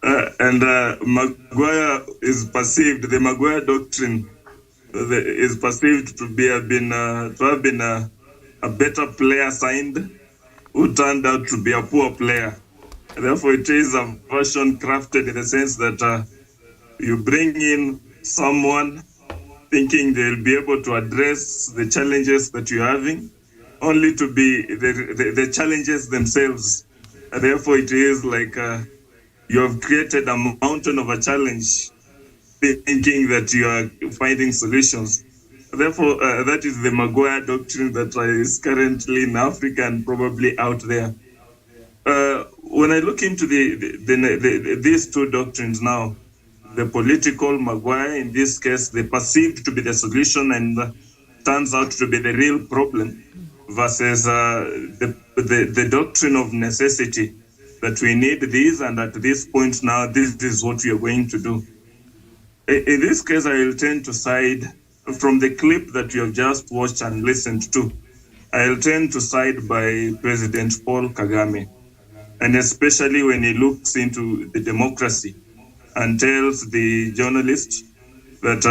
And Maguire is perceived, the Maguire doctrine is perceived to have been a better player signed who turned out to be a poor player. Therefore, it is a version crafted in the sense that you bring in someone thinking they'll be able to address the challenges that you're having, only to be the challenges themselves. Therefore, it is like you have created a mountain of a challenge, thinking that you are finding solutions. Therefore, that is the Maguire doctrine that is currently in Africa and probably out there. When I look into these two doctrines now, the political Maguire, in this case, they perceived to be the solution and turns out to be the real problem, versus the doctrine of necessity, that we need this, and at this point now, this is what we are going to do. In this case, I will tend to side, from the clip that you have just watched and listened to, I'll tend to side by President Paul Kagame, and especially when he looks into the democracy and tells the journalist that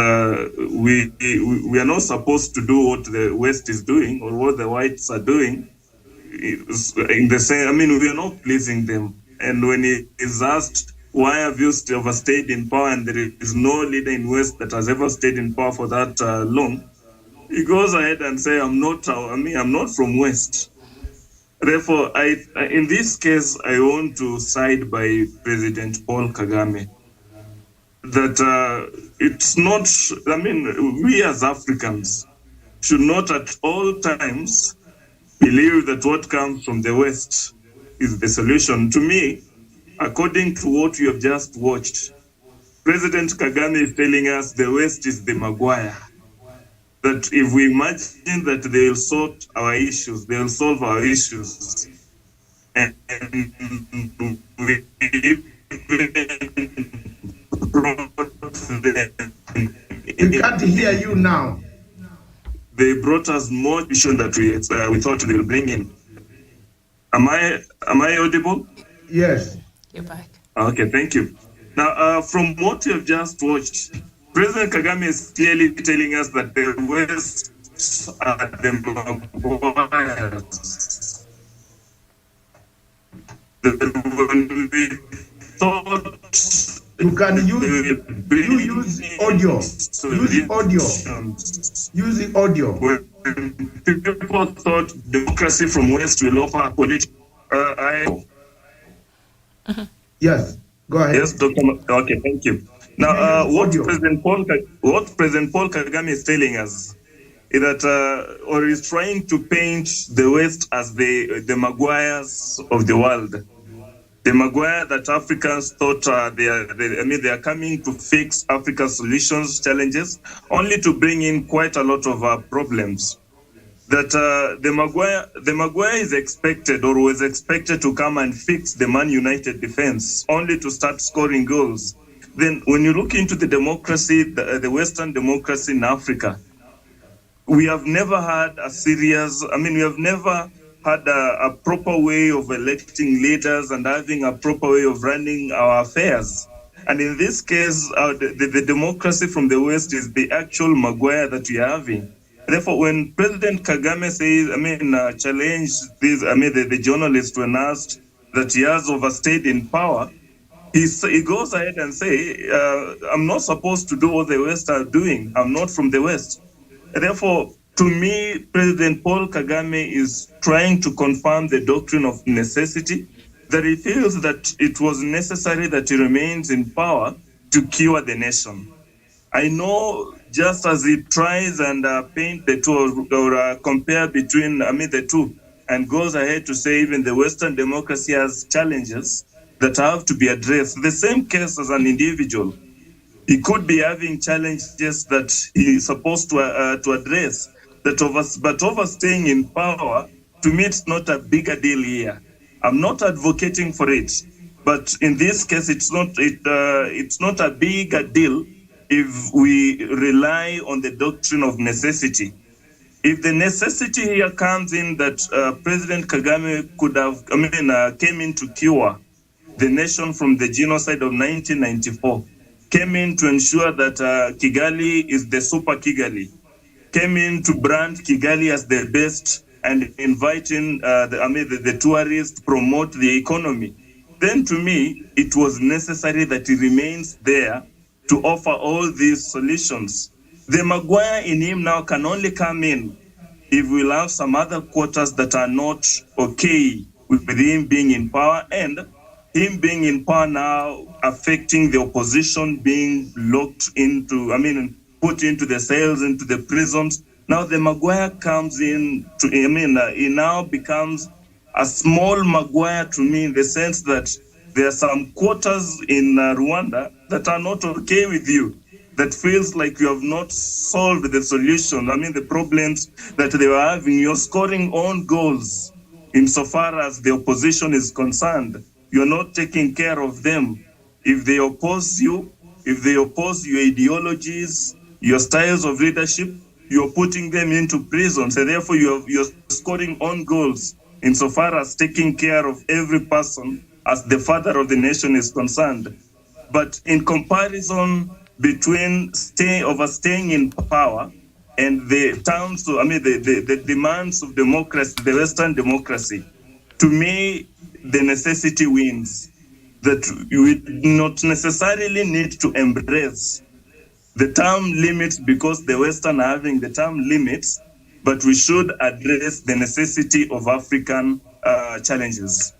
we are not supposed to do what the West is doing or what the whites are doing. In the same, I mean, we are not pleasing them. And when he is asked, why have you ever stayed in power? And there is no leader in West that has ever stayed in power for that long. he goes ahead and say, I'm not from West. Therefore, in this case, I want to side by President Paul Kagame. That it's not, we as Africans should not at all times believe that what comes from the West is the solution. To me, according to what we have just watched, President Kagame is telling us the West is the Maguire. That if we imagine that they will sort our issues, they will solve our issues. And we can't hear you now. They brought us more vision that we thought they will bring in. Am I audible? Yes. You're back. Okay, thank you. Now, from what you have just watched, President Kagame is clearly telling us that the West are the Maguires. When we thought you can use audio. Use the audio. When people thought democracy from West will offer political. Yes, go ahead. Yes, Dr. Okay, thank you. Now, what President Paul Kagame is telling us is that, or is trying to paint the West as the Maguires of the world. The Maguire that Africans thought they are coming to fix Africa's solutions, challenges, only to bring in quite a lot of problems. That the Maguire is expected or was expected to come and fix the Man United defense, only to start scoring goals. Then when you look into the democracy, the Western democracy in Africa, we have never had a serious, we have never had a proper way of electing leaders and having a proper way of running our affairs. And in this case, the democracy from the West is the actual Maguire that we are having. Therefore, when President Kagame says, challenge these, the journalists when asked that he has overstayed in power, he goes ahead and say, I'm not supposed to do what the West are doing. I'm not from the West. Therefore, to me, President Paul Kagame is trying to confirm the doctrine of necessity, that he feels that it was necessary that he remains in power to cure the nation. I know just as he tries and paint the two or compare between the two and goes ahead to say even the Western democracy has challenges that have to be addressed. The same case as an individual. He could be having challenges that he's supposed to address. But overstaying in power, to me, it's not a bigger deal here. I'm not advocating for it, but in this case, it's not a bigger deal if we rely on the doctrine of necessity. If the necessity here comes in that President Kagame could have, came in to cure the nation from the genocide of 1994, came in to ensure that Kigali is the super Kigali, came in to brand Kigali as the best and inviting the tourists to promote the economy. Then to me, it was necessary that he remains there to offer all these solutions. The Maguire in him now can only come in if we'll have some other quarters that are not okay with him being in power, and him being in power now affecting the opposition being locked into, put into the cells, into the prisons. Now the Maguire comes in to, he now becomes a small Maguire to me, in the sense that there are some quarters in Rwanda that are not okay with you, that feels like you have not solved the solution. The problems that they were having, you're scoring own goals insofar as the opposition is concerned. You're not taking care of them. If they oppose you, if they oppose your ideologies, your styles of leadership, you're putting them into prison. So therefore, you're scoring own goals insofar as taking care of every person as the father of the nation is concerned. But in comparison between overstaying in power and the terms, the demands of democracy, the Western democracy, to me, the necessity wins. That you not necessarily need to embrace the term limits because the Western are having the term limits, but we should address the necessity of African challenges.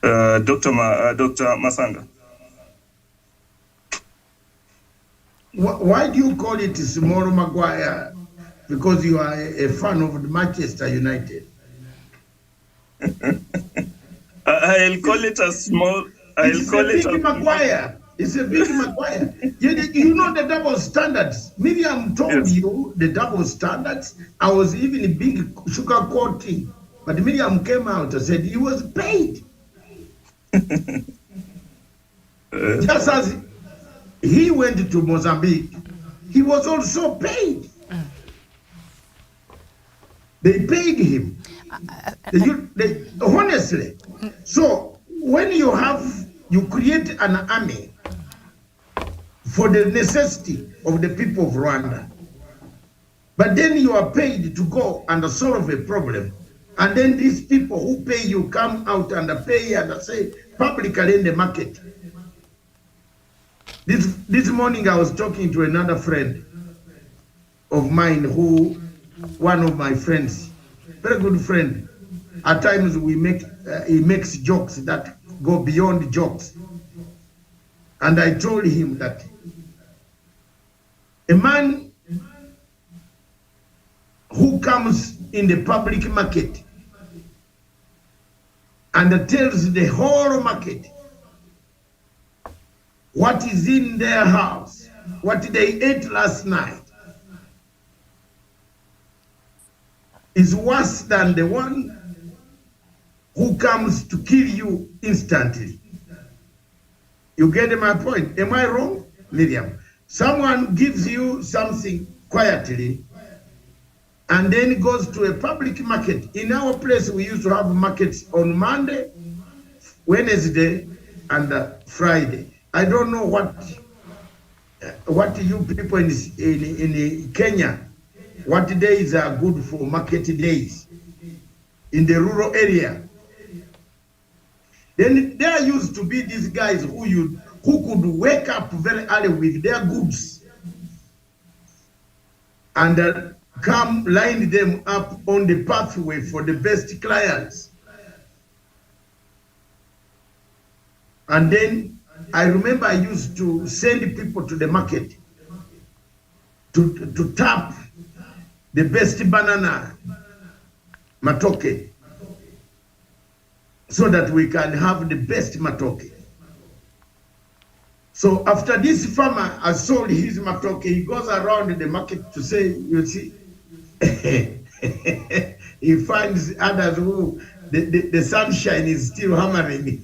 Dr. Masanga. Why do you call it small Maguire? Because you are a fan of Manchester United. I'll call it a small. It's a big Maguire. It's a big Maguire. You know the double standards. Miriam told you the double standards. I was even a big sugarcoating, but Miriam came out and said he was paid. Just as he went to Mozambique, he was also paid. They paid him. Honestly. So when you create an army for the necessity of the people of Rwanda, but then you are paid to go and solve a problem, and then these people who pay you come out and pay and say publicly in the market. This morning I was talking to another friend of mine one of my friends, very good friend. At times he makes jokes that go beyond jokes. And I told him that a man who comes in the public market and tells the whole market what is in their house, what they ate last night, is worse than the one who comes to kill you instantly. You get my point? Am I wrong, Miriam? Someone gives you something quietly and then goes to a public market. In our place, we used to have markets on Monday, Wednesday, and Friday. I don't know what you people in Kenya, what days are good for market days in the rural area. Then there used to be these guys who could wake up very early with their goods and come line them up on the pathway for the best clients. And then I remember I used to send people to the market to tap the best banana matoke so that we can have the best matoke. So after this farmer has sold his matoke, he goes around the market to say, you see, he finds others who the sunshine is still hammering.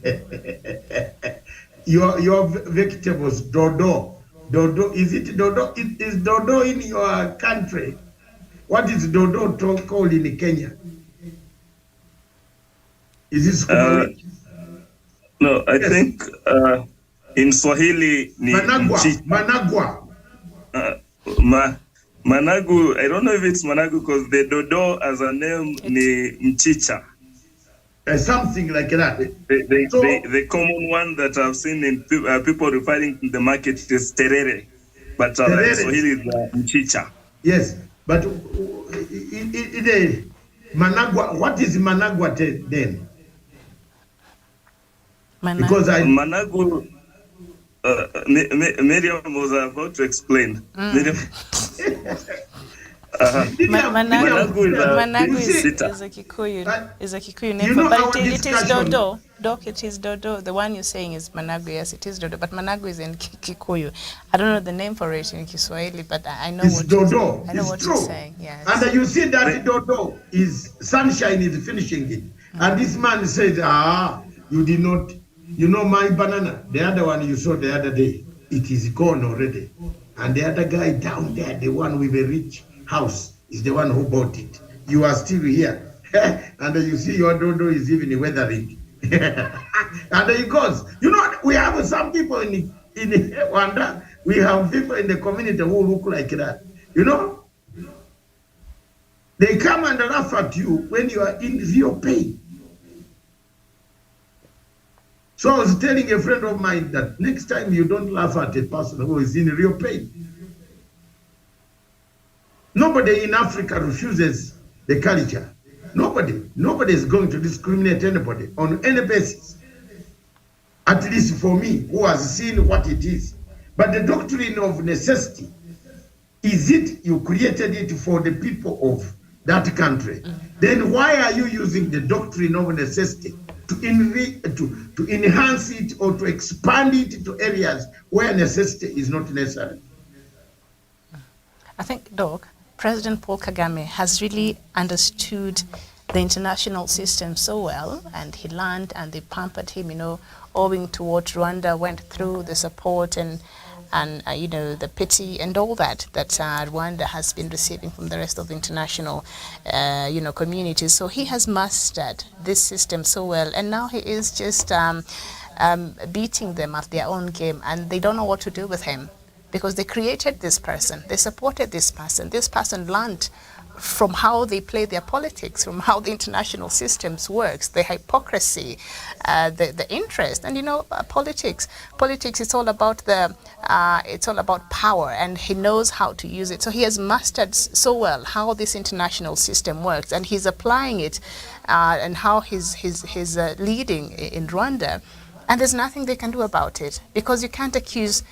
Your vegetables, dodo. Dodo, is it dodo? Is dodo in your country? What is dodo called in Kenya? Is this no, I think in Swahili ni Managua. Managu, I don't know if it's Managu because the dodo as a name ni mchicha. Something like that. The common one that I've seen in people referring to the market is terere, but in Swahili is mchicha. Yes, but Managua, what is Managua then? Because Managu, Miriam was about to explain. Managu is a Kikuyu name, but it is dodo. Doc, it is dodo. The one you're saying is Managu. Yes, it is dodo, but Managu is in Kikuyu. I don't know the name for it in Kiswahili, but I know it's dodo. I know what you're saying. Yes. And you see that dodo is sunshine is finishing it, and this man says, you did not. You know my banana, the other one you saw the other day, it is gone already. And the other guy down there, the one with a rich house, is the one who bought it. You are still here. And you see your dodo is even weathering. And he goes, you know, we have some people in Rwanda, we have people in the community who look like that. You know? They come and laugh at you when you are in real pain. So I was telling a friend of mine that next time you don't laugh at a person who is in real pain. Nobody in Africa refuses the culture. Nobody is going to discriminate anybody on any basis. At least for me, who has seen what it is. But the doctrine of necessity, is it you created it for the people of that country? Then why are you using the doctrine of necessity to enhance it or to expand it to areas where necessity is not necessary? I think, Doc, President Paul Kagame has really understood the international system so well, and he learned, and they pampered him, owing to what Rwanda went through, the support and the pity and all that Rwanda has been receiving from the rest of the international, communities. So he has mastered this system so well, and now he is just beating them at their own game, and they don't know what to do with him because they created this person, they supported this person learned from how they play their politics, from how the international systems works, the hypocrisy, the interest, and politics. Politics is all about it's all about power, and he knows how to use it. So he has mastered so well how this international system works, and he's applying it, and how he's leading in Rwanda. And there's nothing they can do about it, because you can't insist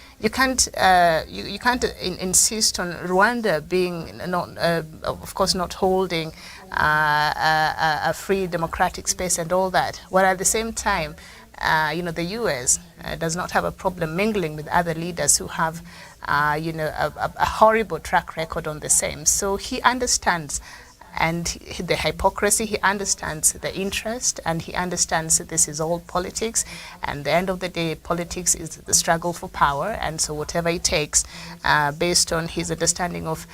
on Rwanda being of course not holding a free democratic space and all that, while at the same time, the US does not have a problem mingling with other leaders who have, a horrible track record on the same. So he understands. And the hypocrisy, he understands the interest, and he understands that this is all politics. And at the end of the day, politics is the struggle for power. And so whatever it takes, based on his understanding of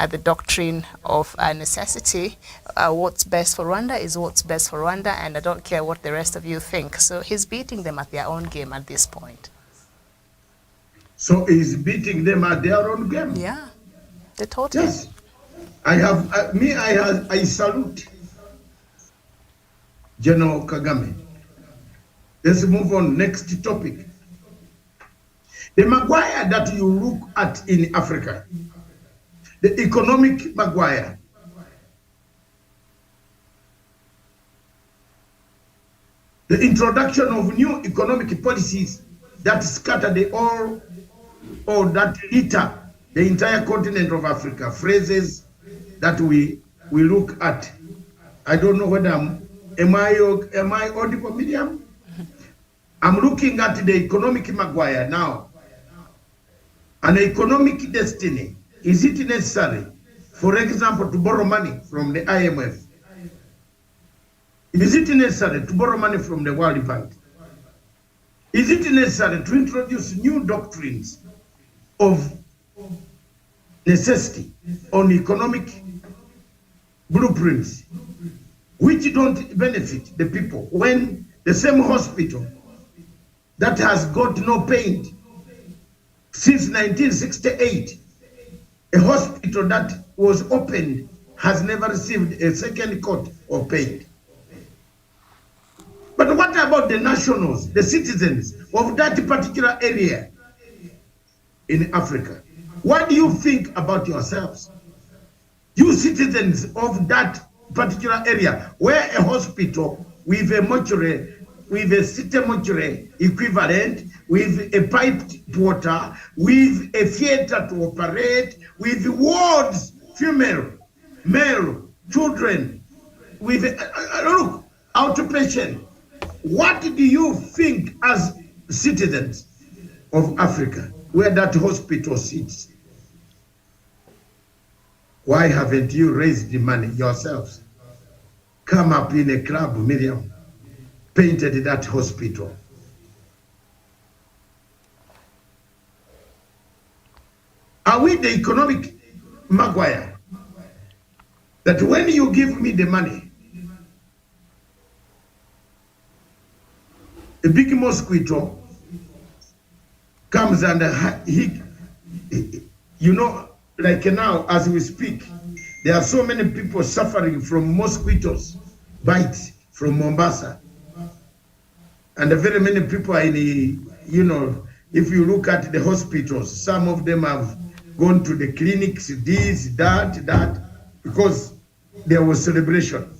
the doctrine of necessity, what's best for Rwanda is what's best for Rwanda, and I don't care what the rest of you think. So he's beating them at their own game at this point. So he's beating them at their own game? Yeah, they taught him. Yes. I salute General Kagame. Let's move on. Next topic. The Maguire that you look at in Africa, the economic Maguire. The introduction of new economic policies that scatter or that litter the entire continent of Africa. Phrases that we look at. I don't know whether am I audible, Miriam? I'm looking at the economic Maguire now. An economic destiny. Is it necessary, for example, to borrow money from the IMF? Is it necessary to borrow money from the World Bank? Is it necessary to introduce new doctrines of necessity on economic blueprints which don't benefit the people, when the same hospital that has got no paint since 1968, a hospital that was opened, has never received a second coat of paint? But what about the nationals, the citizens of that particular area in Africa? What do you think about yourselves? You citizens of that particular area, where a hospital with a mortuary, with a city mortuary equivalent, with a piped water, with a theater to operate, with wards, female, male, children, with look, outpatient. What do you think as citizens of Africa, where that hospital sits? Why haven't you raised the money yourselves? Come up in a club, Miriam, painted that hospital. Are we the economic Maguire? That when you give me the money, a big mosquito comes and like now, as we speak, there are so many people suffering from mosquitoes bites from Mombasa. And very many people are in the, if you look at the hospitals, some of them have gone to the clinics, this, that, because there was celebration.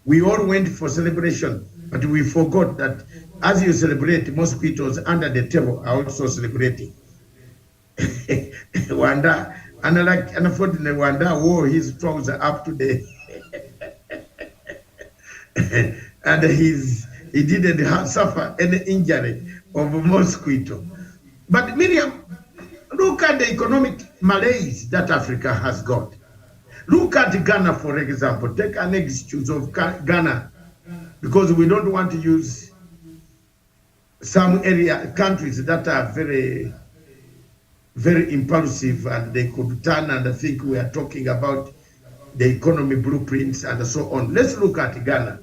We all went for celebration, but we forgot that as you celebrate, mosquitoes under the table are also celebrating. Wanda, and unfortunately, Wanda wore his trousers up to the and he didn't suffer any injury of a mosquito. But Miriam, look at the economic malaise that Africa has got. Look at Ghana, for example. Take an excuse of Ghana, because we don't want to use some countries that are very, very impulsive, and they could turn and think we are talking about the economy blueprints and so on. Let's look at Ghana.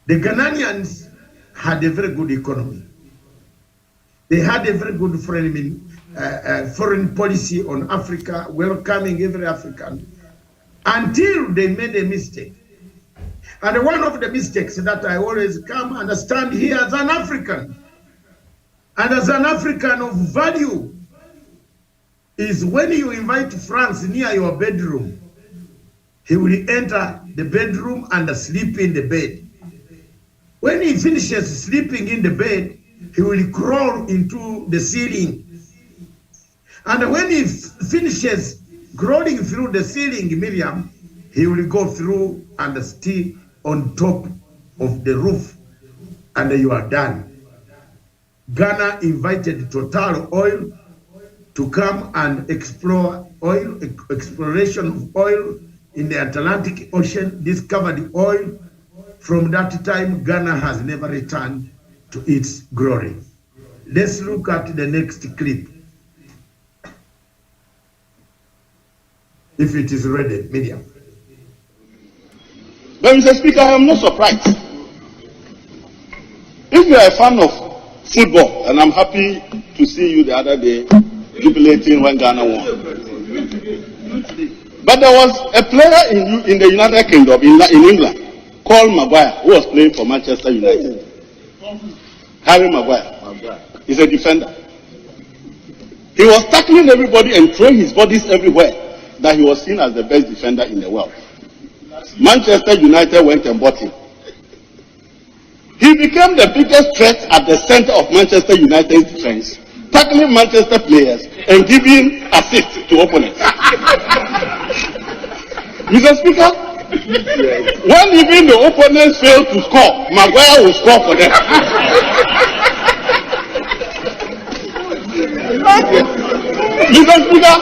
The Ghanaians had a very good economy. They had a very good foreign policy on Africa, welcoming every African, until they made a mistake. And one of the mistakes that I always come and stand here as an African, and as an African of value, is when you invite France near your bedroom, he will enter the bedroom and sleep in the bed. When he finishes sleeping in the bed, he will crawl into the ceiling. And when he finishes crawling through the ceiling, Miriam, he will go through and stay on top of the roof, and you are done. Ghana invited Total Oil to come and explore oil, exploration of oil in the Atlantic Ocean, discovered oil. From that time, Ghana has never returned to its glory. Let's look at the next clip. If it is ready, Miriam. But Mr. Speaker, I am not surprised. If you are a fan of football, and I'm happy to see you the other day jubilating when Ghana won. But there was a player in the United Kingdom, in England, called Maguire, who was playing for Manchester United. Harry Maguire. He's a defender. He was tackling everybody and throwing his bodies everywhere, that he was seen as the best defender in the world. Manchester United went and bought him. He became the biggest threat at the center of Manchester United's defense, tackling Manchester players and giving assists to opponents. Mr. Speaker, when even the opponents fail to score, Maguire will score for them. Mr. Speaker,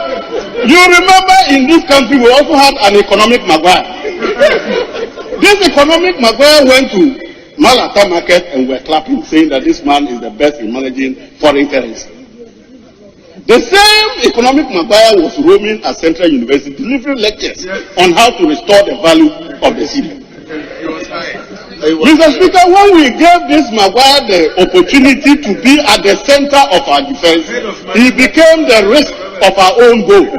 you remember in this country we also had an economic Maguire. This economic Maguire went to Malata market and were clapping, saying that this man is the best in managing foreign currency. The same economic Maguire was roaming at Central University, delivering lectures on how to restore the value of the city. Mr. Speaker, when we gave this Maguire the opportunity to be at the center of our defense, he became the risk of our own goal.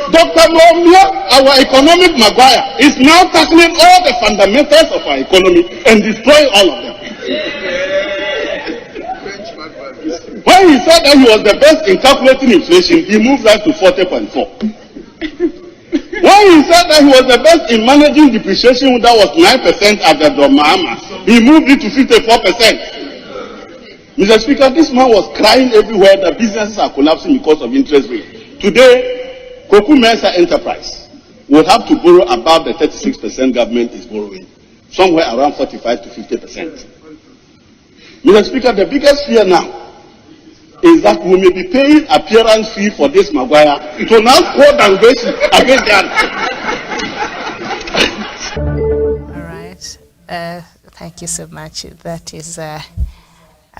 Dr. Momia, our economic Maguire, is now tackling all the fundamentals of our economy and destroying all of them. When he said that he was the best in calculating inflation, he moved that to 40.4. When he said that he was the best in managing depreciation, that was 9% at the Bahamas, he moved it to 54%. Mr. Speaker, this man was crying everywhere that businesses are collapsing because of interest rate. Today, Koku Mensa Enterprise will have to borrow about the 36% government is borrowing, somewhere around 45 to 50%. Mr. Speaker, the biggest fear now is that we may be paying appearance fee for this Maguire to now score Dangote against Ghana. All right. Thank you so much. That is a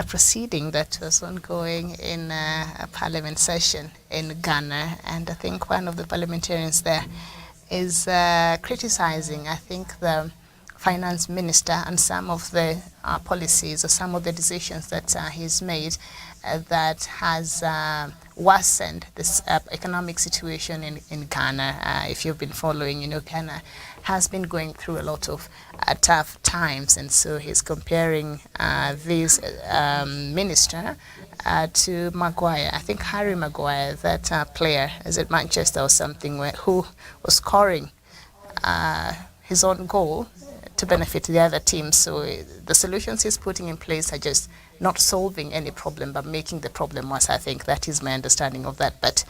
proceeding that was ongoing in a parliament session in Ghana, and I think one of the parliamentarians there is criticizing, I think, the finance minister and some of the policies or some of the decisions that he's made. that has worsened this economic situation in Ghana. If you've been following, Ghana has been going through a lot of tough times, and so he's comparing this minister to Maguire. I think Harry Maguire, that player, is it Manchester or something, who was scoring his own goal to benefit the other team. So the solutions he's putting in place are just not solving any problem, but making the problem worse. I think that is my understanding of that. But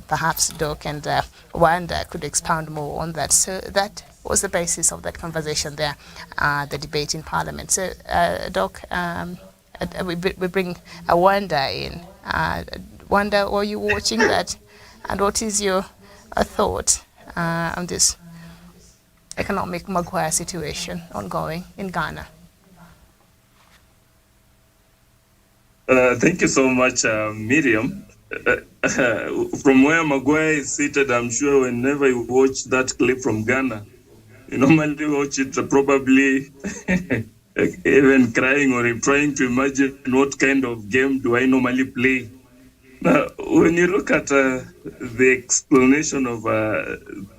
perhaps Doc and Wanda could expound more on that. So that was the basis of that conversation there, the debate in Parliament. So Doc, we bring Wanda in. Wanda, were you watching that? And what is your thought on this economic Maguire situation ongoing in Ghana? Thank you so much, Miriam. From where Maguire is seated, I'm sure whenever you watch that clip from Ghana, you normally watch it probably even crying or trying to imagine what kind of game do I normally play. Now, when you look at the explanation of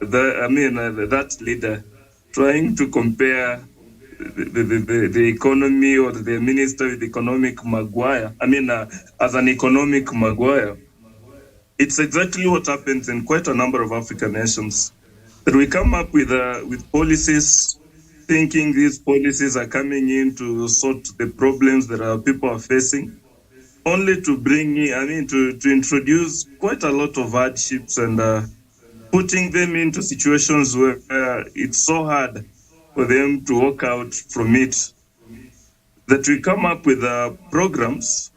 that leader trying to compare the economy or the minister with economic Maguire, as an economic Maguire, it's exactly what happens in quite a number of African nations. That we come up with policies, thinking these policies are coming in to sort the problems that our people are facing, only to bring in, to introduce quite a lot of hardships and putting them into situations where it's so hard for them to walk out from it. That we come up with programs,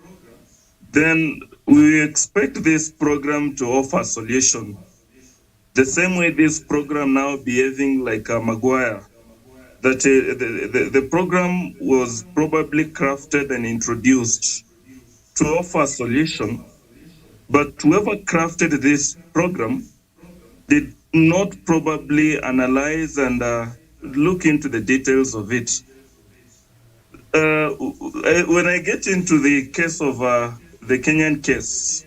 then we expect this program to offer a solution. The same way this program now behaving like a Maguire, that the program was probably crafted and introduced to offer a solution, but whoever crafted this program did not probably analyze and look into the details of it. When I get into the case of the Kenyan case,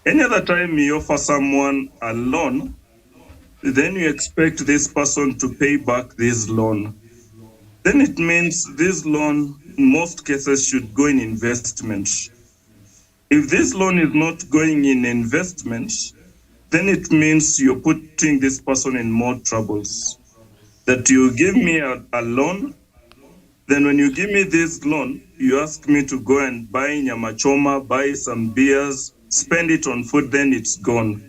any other time you offer someone a loan, then you expect this person to pay back this loan. Then it means this loan, in most cases, should go in investment. If this loan is not going in investment, then it means you're putting this person in more troubles. That you give me a loan, then when you give me this loan, you ask me to go and buy nyama choma, buy some beers, spend it on food, then it's gone.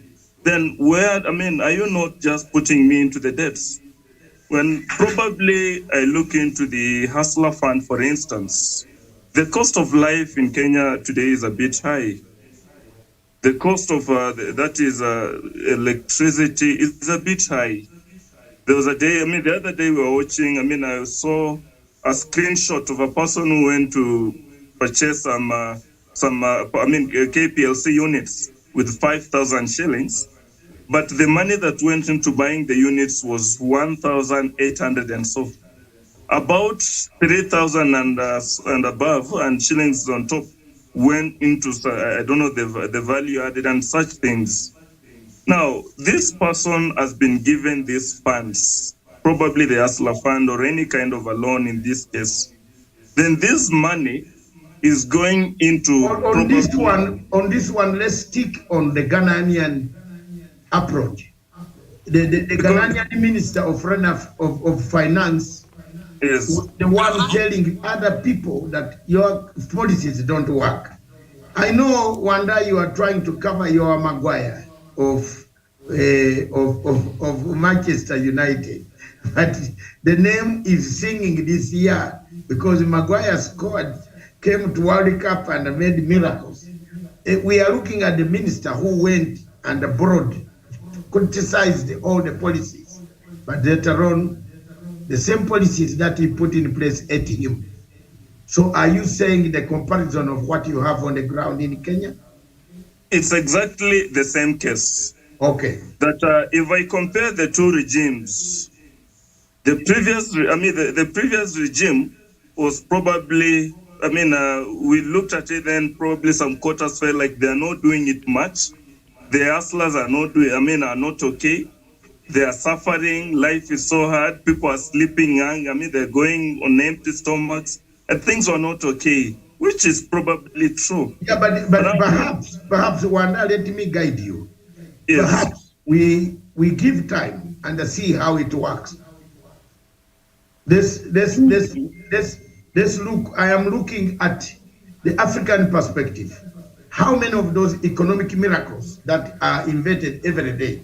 Then are you not just putting me into the debts? When probably I look into the Hustler Fund, for instance, the cost of life in Kenya today is a bit high. The cost of electricity is a bit high. There was a day, the other day we were watching, I saw a screenshot of a person who went to purchase some KPLC units with 5,000 shillings. But the money that went into buying the units was 1,800 and so. About 3,000 and above and shillings on top went into, I don't know, the value added and such things. Now, this person has been given these funds, probably the Hustler Fund or any kind of a loan in this case. Then this money is going into... On this one, let's stick on the Ghanaian approach. The Ghanaian Minister of Finance is the one telling other people that your policies don't work. I know, Wanda, you are trying to cover your Maguire of Manchester United, but the name is singing this year because Maguire came to World Cup and made miracles. We are looking at the minister who went and abroad criticized all the policies, but later on, the same policies that he put in place ate him. So are you saying the comparison of what you have on the ground in Kenya? It's exactly the same case. Okay. That if I compare the two regimes, the previous regime was probably we looked at it and probably some quarters felt like they're not doing it much. The hustlers are not are not okay. They are suffering. Life is so hard. People are sleeping young. They're going on empty stomachs, and things are not okay, which is probably true. Yeah, but perhaps, Wanda, let me guide you. Yes. Perhaps we give time and see how it works. Let's look. I am looking at the African perspective. How many of those economic miracles that are invented every day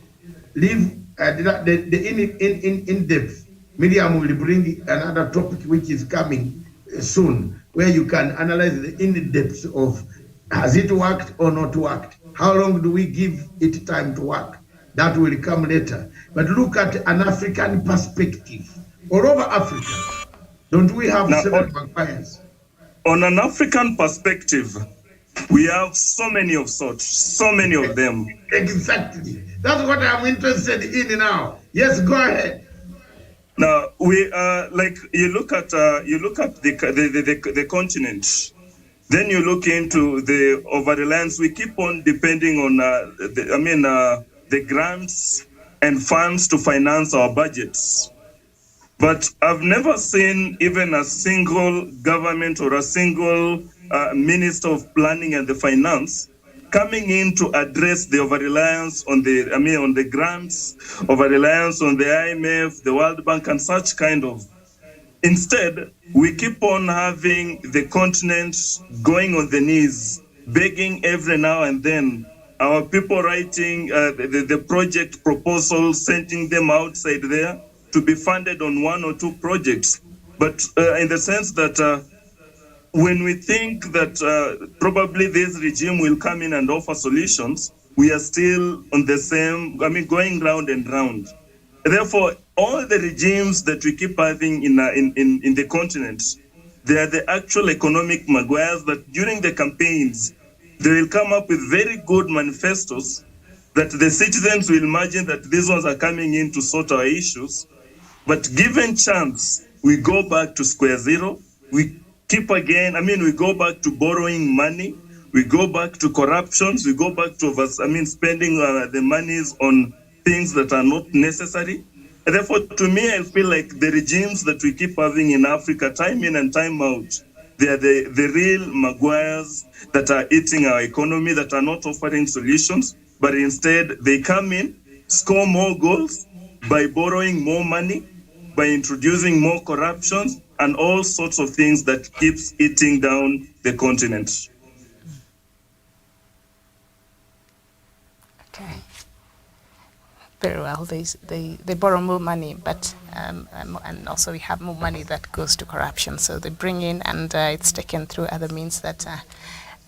live in depth? Miriam will bring another topic which is coming soon, where you can analyze the in depth of has it worked or not worked? How long do we give it time to work? That will come later. But look at an African perspective. All over Africa, don't we have several Maguires? On an African perspective, we have so many of them. Exactly. That's what I'm interested in now. Yes, go ahead. Now we like you look at the continent, then you look into the over-reliance. We keep on depending on the grants and funds to finance our budgets. But I've never seen even a single government or a single minister of planning and the finance coming in to address the over-reliance on the grants, over-reliance on the IMF, the World Bank, and such kind of. Instead, we keep on having the continent going on the knees, begging every now and then. Our people writing the project proposals, sending them outside there to be funded on one or two projects. But in the sense that when we think that probably this regime will come in and offer solutions, we are still on the same, going round and round. Therefore, all the regimes that we keep having in the continent, they are the actual economic Maguires that during the campaigns, they will come up with very good manifestos that the citizens will imagine that these ones are coming in to sort our issues. But given chance, we go back to square zero. We keep again, we go back to borrowing money. We go back to corruptions. We go back to spending the monies on things that are not necessary. And therefore, to me, I feel like the regimes that we keep having in Africa, time in and time out, they are the real Maguires that are eating our economy, that are not offering solutions, but instead they come in, score more goals by borrowing more money, by introducing more corruptions, and all sorts of things that keeps eating down the continent. Okay. Very well. They borrow more money, but and also we have more money that goes to corruption. So they bring in, and it's taken through other means that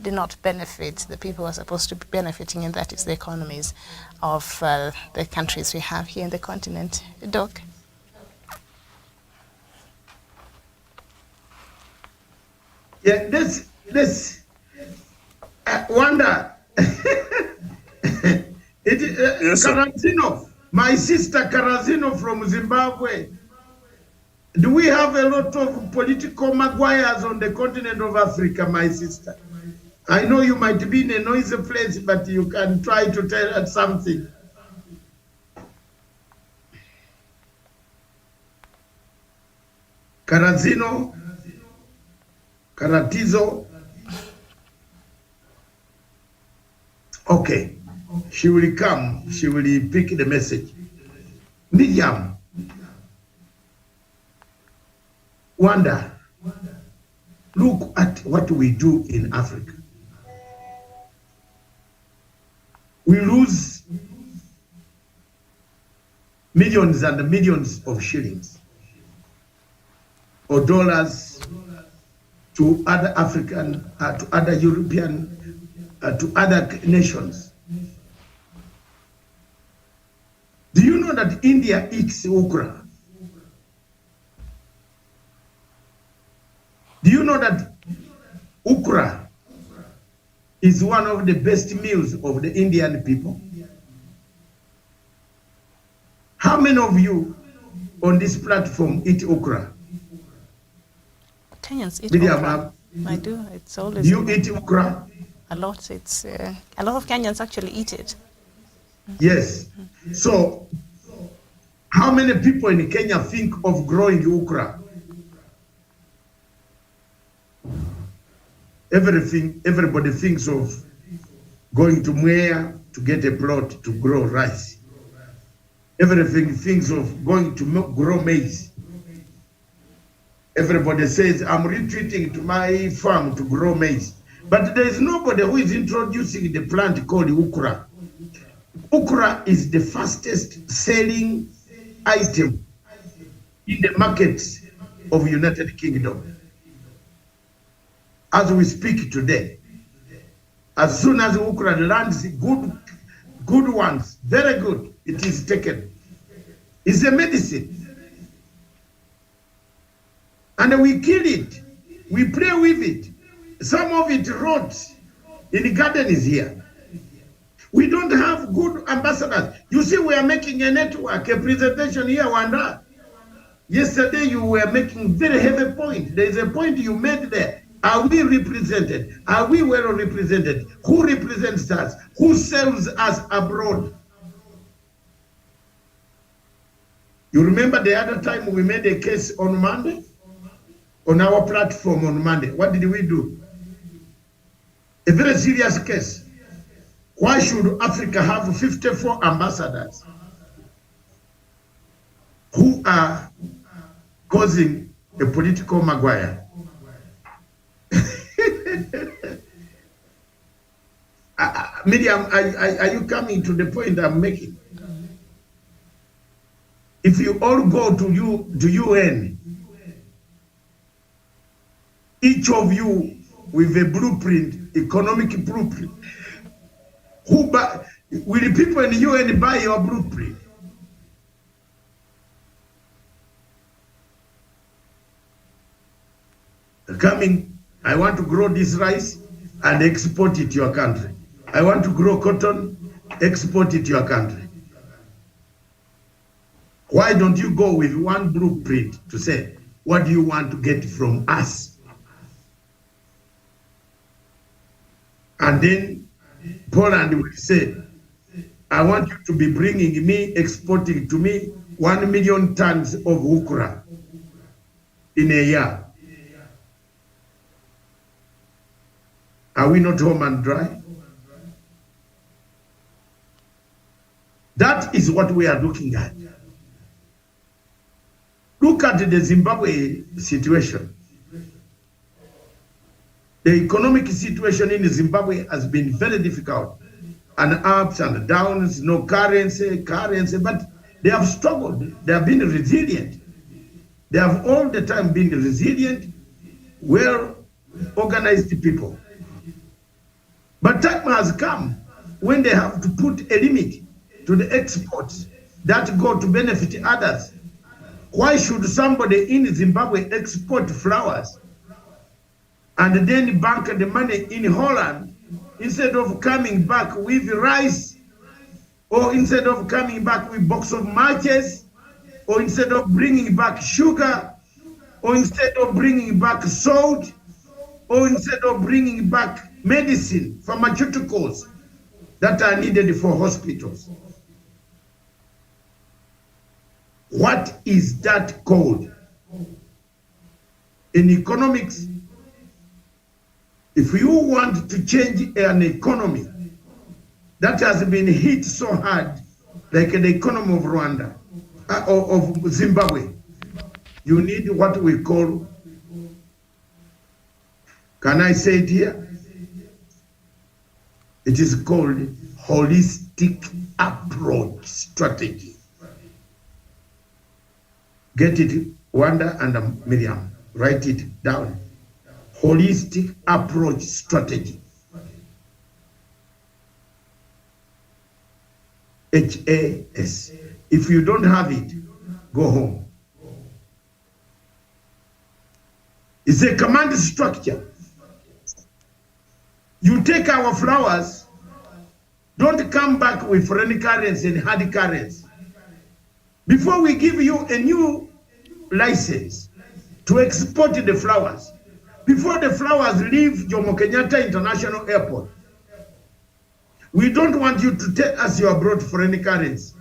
do not benefit the people who are supposed to be benefiting, and that is the economies of the countries we have here in the continent. Doc? Yeah, this Wanda. Yes, Karazino, my sister Karazino from Zimbabwe. Do we have a lot of political Maguires on the continent of Africa, my sister? I know you might be in a noisy place, but you can try to tell us something. Karazino, Karatizo. Okay. She will come, she will pick the message. Miriam, Wanda, look at what we do in Africa. We lose millions and millions of shillings or dollars to other African, to other European, to other nations. Do you know that India eats okra? Do you know that okra is one of the best meals of the Indian people? How many of you on this platform eat okra? Kenyans eat Miriam, okra. I do. It's always. Do you eat okra? A lot. It's a lot of Kenyans actually eat it. Yes. So, how many people in Kenya think of growing okra? Everybody thinks of going to Mwea to get a plot to grow rice. Everything thinks of going to grow maize. Everybody says, I'm retreating to my farm to grow maize. But there is nobody who is introducing the plant called okra. Okra is the fastest selling item in the markets of United Kingdom. As we speak today, as soon as okra lands good ones, very good, it is taken. It's a medicine. And we kill it. We play with it. Some of it rots in the gardens here. We don't have good ambassadors. You see, we are making a network, a presentation here, Wanda. Yesterday, you were making very heavy point. There is a point you made there. Are we represented? Are we well represented? Who represents us? Who sells us abroad? You remember the other time we made a case on Monday? On our platform on Monday. What did we do? A very serious case. Why should Africa have 54 ambassadors who are causing a political Maguire? Miriam, are you coming to the point I'm making? If you all go to UN, each of you with a blueprint, economic blueprint, will the people in the UN buy your blueprint? Coming, I want to grow this rice and export it to your country. I want to grow cotton, export it to your country. Why don't you go with one blueprint to say, what do you want to get from us? And then Poland will say, I want you to be bringing me, exporting to me 1 million tons of okra in a year. Are we not home and dry? That is what we are looking at. Look at the Zimbabwe situation. The economic situation in Zimbabwe has been very difficult, and ups and downs, no currency, but they have struggled. They have been resilient. They have all the time been resilient, well-organized people. But time has come when they have to put a limit to the exports that go to benefit others. Why should somebody in Zimbabwe export flowers and then bank the money in Holland instead of coming back with rice, or instead of coming back with box of matches, or instead of bringing back sugar, or instead of bringing back salt, or instead of bringing back medicine, pharmaceuticals that are needed for hospitals? What is that called? In economics, if you want to change an economy that has been hit so hard, like the economy of Rwanda, of Zimbabwe, you need what we call, can I say it here? It is called holistic approach strategy. Get it, Wanda and Miriam, write it down. Holistic approach strategy. HAS. If you don't have it, go home. It's a command structure. You take our flowers, don't come back with foreign currency and hard currency. Before we give you a new license to export the flowers, before the flowers leave Jomo Kenyatta International Airport. We don't want you to tell us you have brought foreign currency.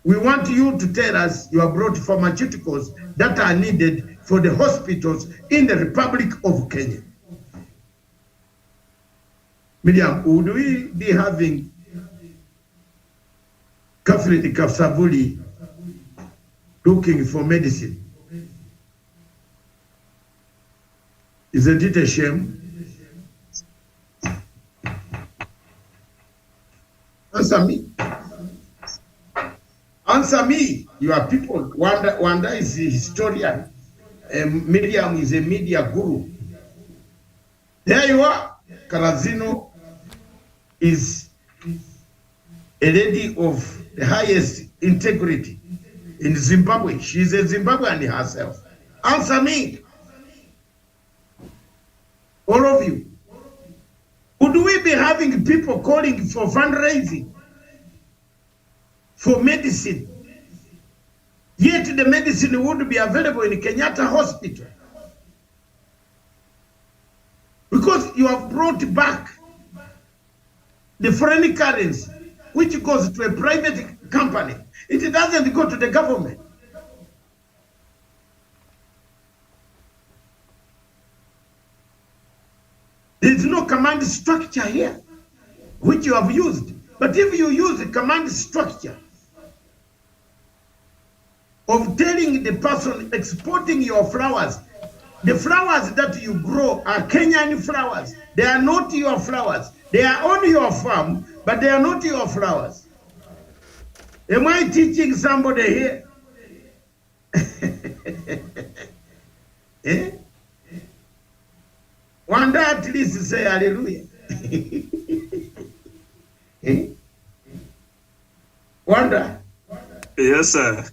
We want you to tell us you have brought pharmaceuticals that are needed for the hospitals in the Republic of Kenya. Miriam, would we be having Catherine Kafsavuli looking for medicine? Isn't it a shame? Answer me. Answer me. You are people. Wanda is a historian. Miriam is a media guru. There you are. Karazino is a lady of the highest integrity in Zimbabwe. She's a Zimbabwean herself. Answer me. All of you. Would we be having people calling for fundraising for medicine? Yet the medicine would be available in Kenyatta Hospital. Because you have brought back the foreign currency, which goes to a private company. It doesn't go to the government. There's no command structure here, which you have used. But if you use a command structure of telling the person exporting your flowers, the flowers that you grow are Kenyan flowers. They are not your flowers. They are on your farm, but they are not your flowers. Am I teaching somebody here? Eh? One day at least say hallelujah. Eh? Wanda. Yes, sir.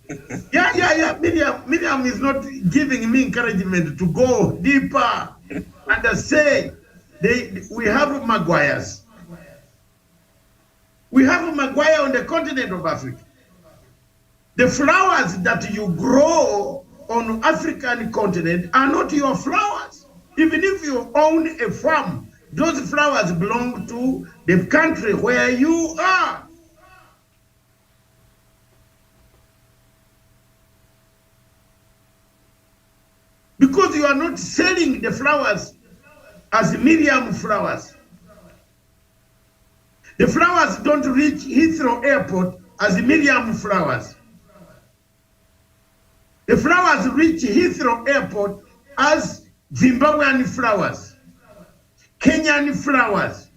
Yeah. Miriam is not giving me encouragement to go deeper and say we have Maguires. We have Maguire on the continent of Africa. The flowers that you grow on African continent are not your flowers. Even if you own a farm, those flowers belong to the country where you are. Because you are not selling the flowers as Miriam flowers. The flowers don't reach Heathrow Airport as Miriam flowers. The flowers reach Heathrow Airport as Zimbabwean flowers, Kenyan flowers.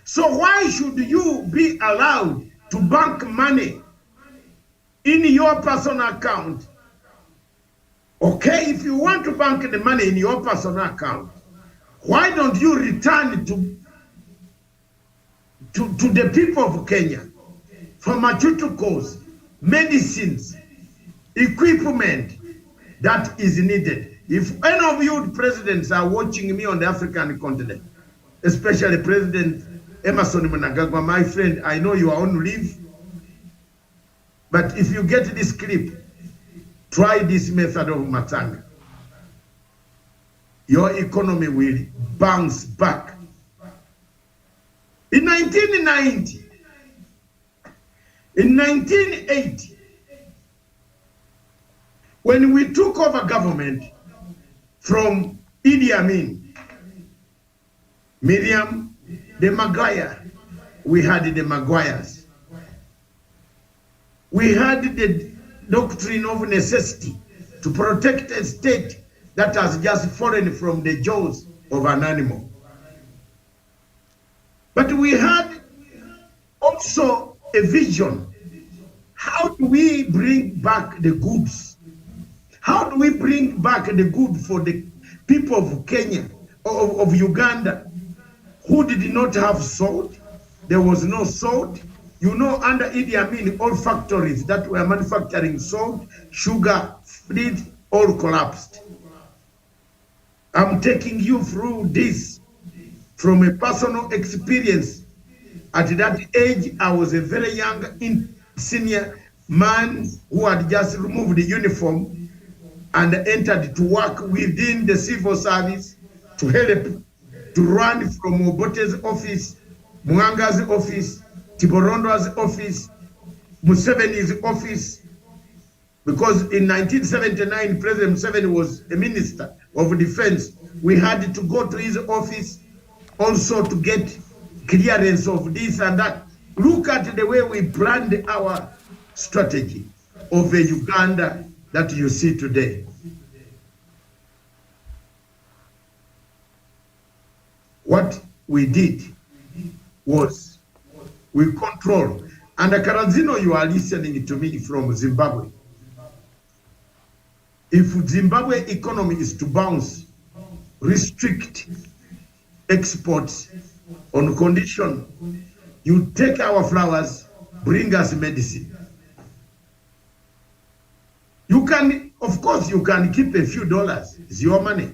So why should you be allowed to bank money in your personal account? Okay, if you want to bank the money in your personal account, why don't you return to the people of Kenya pharmaceuticals, medicines, equipment that is needed? If any of you presidents are watching me on the African continent, especially President Emerson Mnangagwa, my friend, I know you are on leave, but if you get this clip, try this method of Matanga. Your economy will bounce back. In 1990, in 1980, when we took over government from Idi Amin, Miriam, the Maguire, we had the Maguires. We had the doctrine of necessity to protect a state that has just fallen from the jaws of an animal. But we had also a vision. How do we bring back the goods? How do we bring back the good for the people of Kenya, of Uganda, who did not have salt? There was no salt. You know, under Idi Amin, all factories that were manufacturing salt, sugar, fruit, all collapsed. I'm taking you through this from a personal experience. At that age, I was a very young senior man who had just removed the uniform and entered to work within the civil service to help to run from Obote's office, Mwanga's office, Tiborondo's office, Museveni's office, because in 1979, President Museveni was a minister of defense. We had to go to his office also to get clearance of this and that. Look at the way we planned our strategy of a Uganda that you see today. What we did was we control. And Karazino, you are listening to me from Zimbabwe. If Zimbabwe economy is to bounce, restrict exports on condition, you take our flowers, bring us medicine. You can, of course, you can keep a few dollars. It's your money.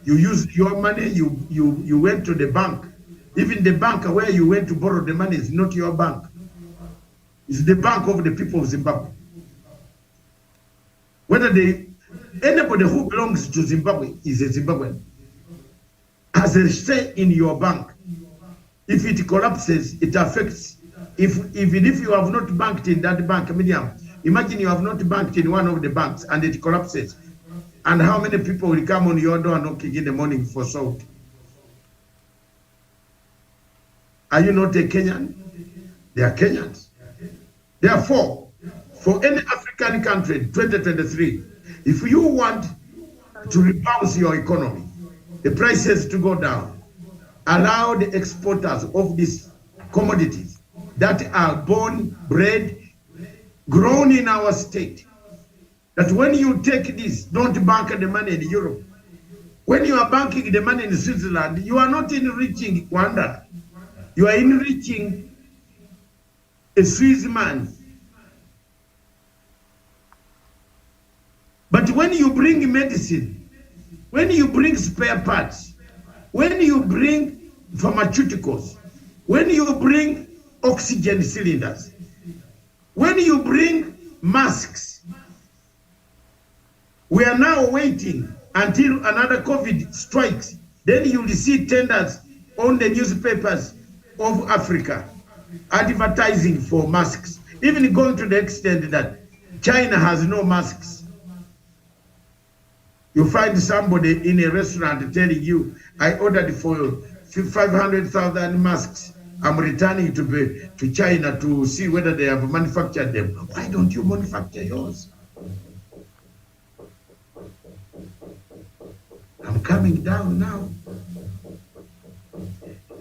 You use your money, you went to the bank. Even the bank where you went to borrow the money is not your bank. It's the bank of the people of Zimbabwe. Whether anybody who belongs to Zimbabwe is a Zimbabwean, has a say in your bank. If it collapses, it affects. Even if you have not banked in that bank, Miriam, imagine you have not banked in one of the banks and it collapses. And how many people will come on your door knocking in the morning for salt? Are you not a Kenyan? They are Kenyans. Therefore, for any African country, 2023, if you want to rebalance your economy, the prices to go down, allow the exporters of these commodities that are born, bred, grown in our state, that when you take this, don't bank the money in Europe. When you are banking the money in Switzerland, you are not enriching Rwanda. You are enriching a Swiss man. But when you bring medicine, when you bring spare parts, when you bring pharmaceuticals, when you bring oxygen cylinders, when you bring masks, we are now waiting until another COVID strikes. Then you will see tenders on the newspapers of Africa advertising for masks, even going to the extent that China has no masks. You find somebody in a restaurant telling you, I ordered for 500,000 masks. I'm returning to China to see whether they have manufactured them. Why don't you manufacture yours? I'm coming down now.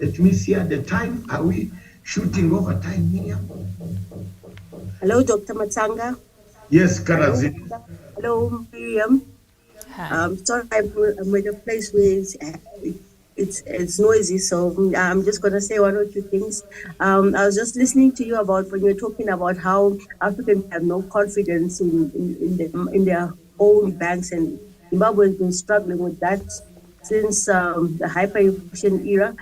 Let me see at the time. Are we shooting over time, Miriam? Hello, Dr. Matanga. Yes, Karazin. Hello, Miriam. Sorry, I'm in a place where it's noisy, so I'm just going to say one or two things. I was just listening to you about when you were talking about how Africans have no confidence in their own banks, and Zimbabwe has been struggling with that since the hyperinflation era.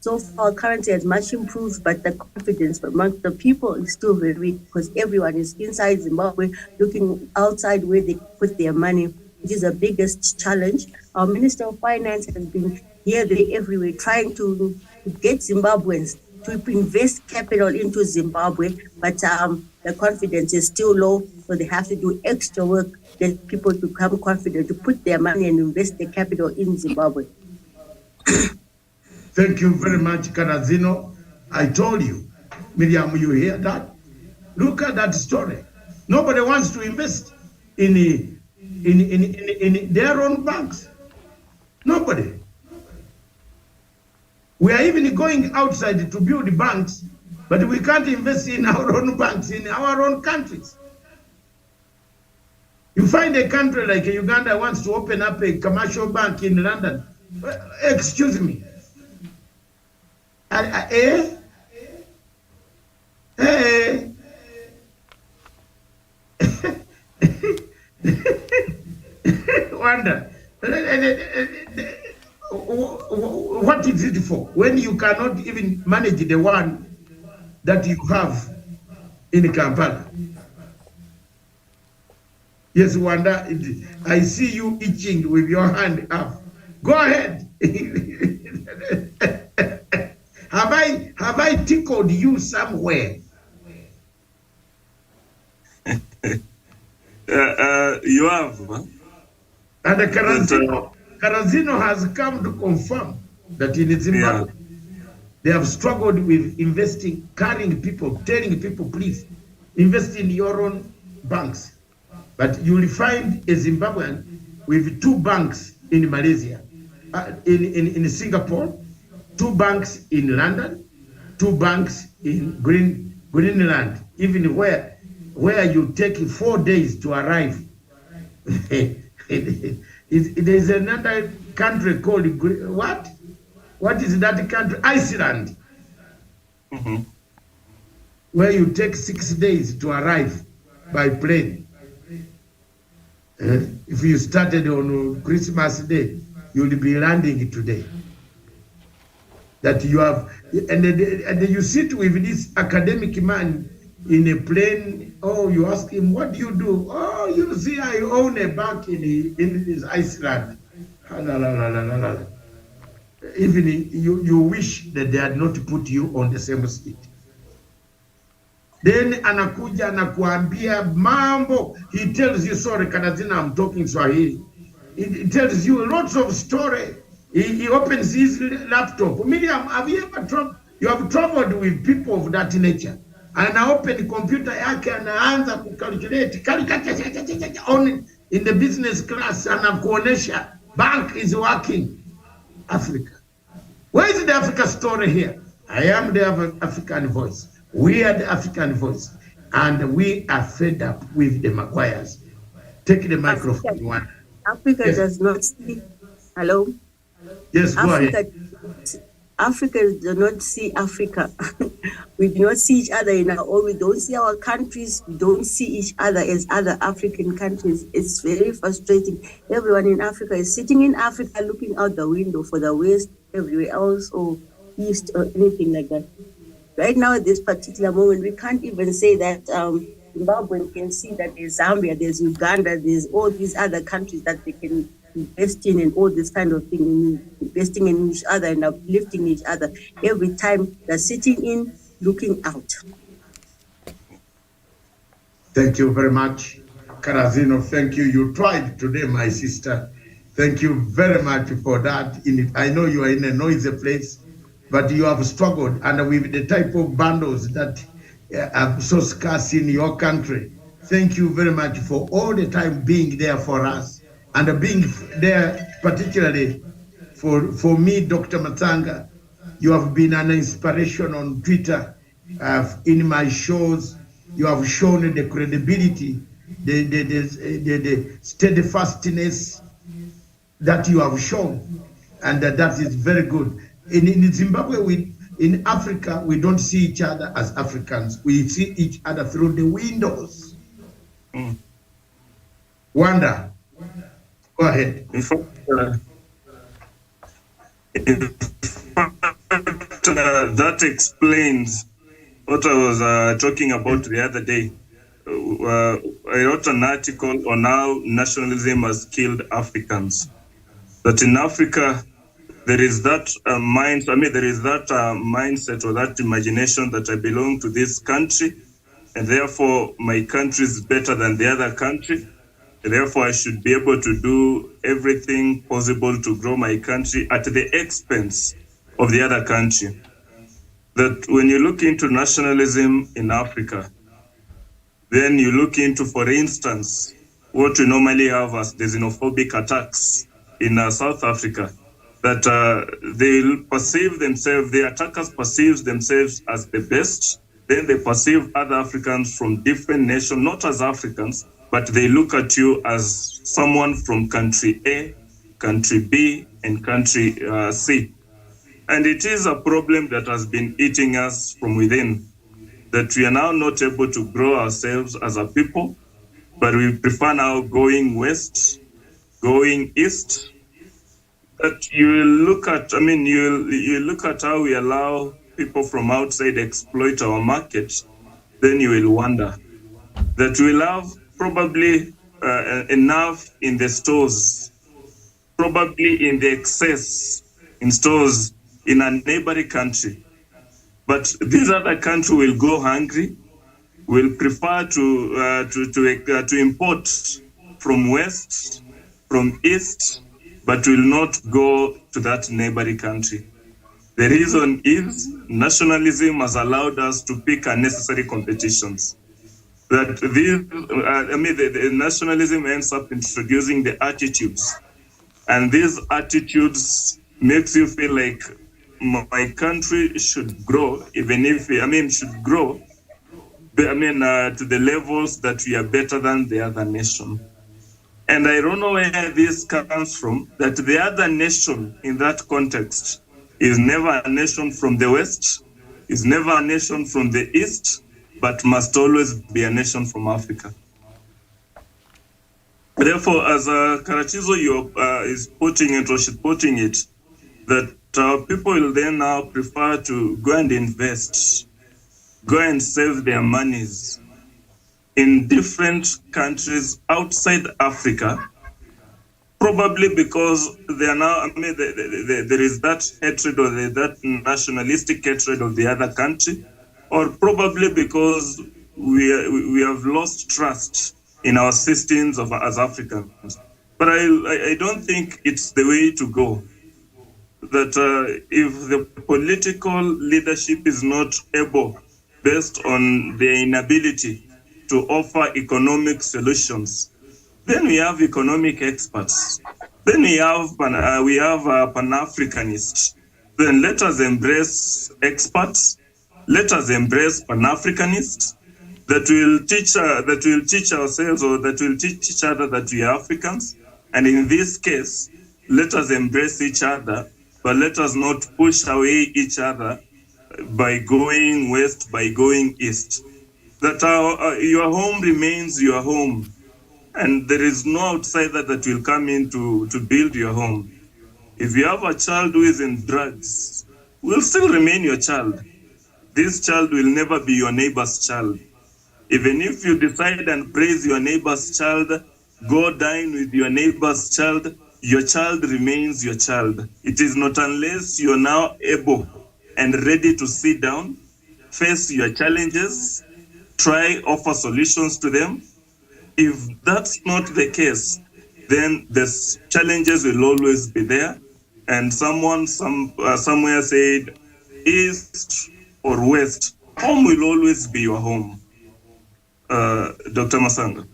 So far, currency has much improved, but the confidence among the people is still very weak because everyone is inside Zimbabwe looking outside where they put their money. It is the biggest challenge. Our Minister of Finance has been here, there, everywhere, trying to get Zimbabweans to invest capital into Zimbabwe, but the confidence is still low, so they have to do extra work, get people to become confident, to put their money and invest their capital in Zimbabwe. Thank you very much, Karazino. I told you, Miriam, you hear that? Look at that story. Nobody wants to invest in their own banks. Nobody. We are even going outside to build banks, but we can't invest in our own banks, in our own countries. You find a country like Uganda wants to open up a commercial bank in London. Excuse me. Wonder, what is it for when you cannot even manage the one that you have in Kampala? Yes, Wanda, I see you itching with your hand up. Go ahead. Have I tickled you somewhere? You have. Huh? And the Karazino has come to confirm that in Zimbabwe, they have struggled with investing, carrying people, telling people, please, invest in your own banks. But you will find a Zimbabwean with 2 banks in Malaysia, in Singapore, 2 banks in London, 2 banks in Greenland, even where you take 4 days to arrive. There's another country called what? What is that country? Iceland. Where you take 6 days to arrive by plane. If you started on Christmas Day, you'll be landing today. That you have, and you sit with this academic man in a plane. Oh, you ask him, what do you do? Oh, you see, I own a bank in this Iceland. Even you wish that they had not put you on the same seat. Then anakuja anakuambia mambo. He tells you, sorry, Kadazina, I'm talking Swahili. He tells you lots of story. He opens his laptop. Miriam, have you ever traveled? You have traveled with people of that nature. And I open computer yake anaanza kucalculate on in the business class anakuonesha bank is working. Africa. Where is the Africa story here? I am the African voice. We are the African voice. And we are fed up with the Maguires. Take the microphone, one. Africa does not see. Hello? Yes, go ahead. Africa does not see Africa. We do not see each other in our own. We don't see our countries. We don't see each other as other African countries. It's very frustrating. Everyone in Africa is sitting in Africa looking out the window for the West, everywhere else, or East, or anything like that. Right now, at this particular moment, we can't even say that Zimbabwe can see that there's Zambia, there's Uganda, there's all these other countries that they can invest in and all this kind of thing, investing in each other and uplifting each other. Every time they're sitting in, looking out. Thank you very much, Karazino. Thank you. You tried today, my sister. Thank you very much for that. I know you are in a noisy place, but you have struggled, and with the type of bundles that are so scarce in your country. Thank you very much for all the time being there for us, and being there particularly for me, Dr. Matanga. You have been an inspiration on Twitter, in my shows. You have shown the credibility, the steadfastness that you have shown, and that is very good. In Zimbabwe, in Africa, we don't see each other as Africans. We see each other through the windows. Wanda, go ahead. In fact, that explains what I was talking about the other day. I wrote an article on how nationalism has killed Africans. That in Africa, there is that mindset or that imagination that I belong to this country, and therefore my country is better than the other country. And therefore, I should be able to do everything possible to grow my country at the expense of the other country. That when you look into nationalism in Africa, then you look into, for instance, what we normally have as the xenophobic attacks in South Africa, that they perceive themselves, the attackers perceive themselves as the best, then they perceive other Africans from different nations, not as Africans, but they look at you as someone from country A, country B, and country C. And it is a problem that has been eating us from within, that we are now not able to grow ourselves as a people, but we prefer now going west, going east. That you look at, you look at how we allow people from outside exploit our market, then you will wonder that we'll have probably enough in the stores, probably in the excess in stores in a neighboring country. But this other country will go hungry, will prefer to import from west, from east, but will not go to that neighboring country. The reason is nationalism has allowed us to pick unnecessary competitions. That the nationalism ends up introducing the attitudes, and these attitudes makes you feel like my country should grow, even if should grow. To the levels that we are better than the other nation. And I don't know where this comes from, that the other nation in that context is never a nation from the West, is never a nation from the East, but must always be a nation from Africa. Therefore, as Karachizo is putting it, or she's putting it, that people will then now prefer to go and invest, go and save their monies in different countries outside Africa, probably because they are now, there is that hatred or that nationalistic hatred of the other country, or probably because we have lost trust in our systems as Africans. But I don't think it's the way to go. That if the political leadership is not able, based on their inability to offer economic solutions, then we have economic experts. Then we have Pan-Africanists. Then let us embrace experts. Let us embrace Pan-Africanists that will teach ourselves, or that will teach each other that we are Africans. And in this case, let us embrace each other, but let us not push away each other by going west, by going east. That your home remains your home, and there is no outsider that will come in to build your home. If you have a child who is in drugs, will still remain your child. This child will never be your neighbor's child. Even if you decide and praise your neighbor's child, go dine with your neighbor's child, your child remains your child. It is not unless you're now able and ready to sit down, face your challenges, try offer solutions to them. If that's not the case, then the challenges will always be there. And someone somewhere said, east or west, home will always be your home. Dr. Masanga.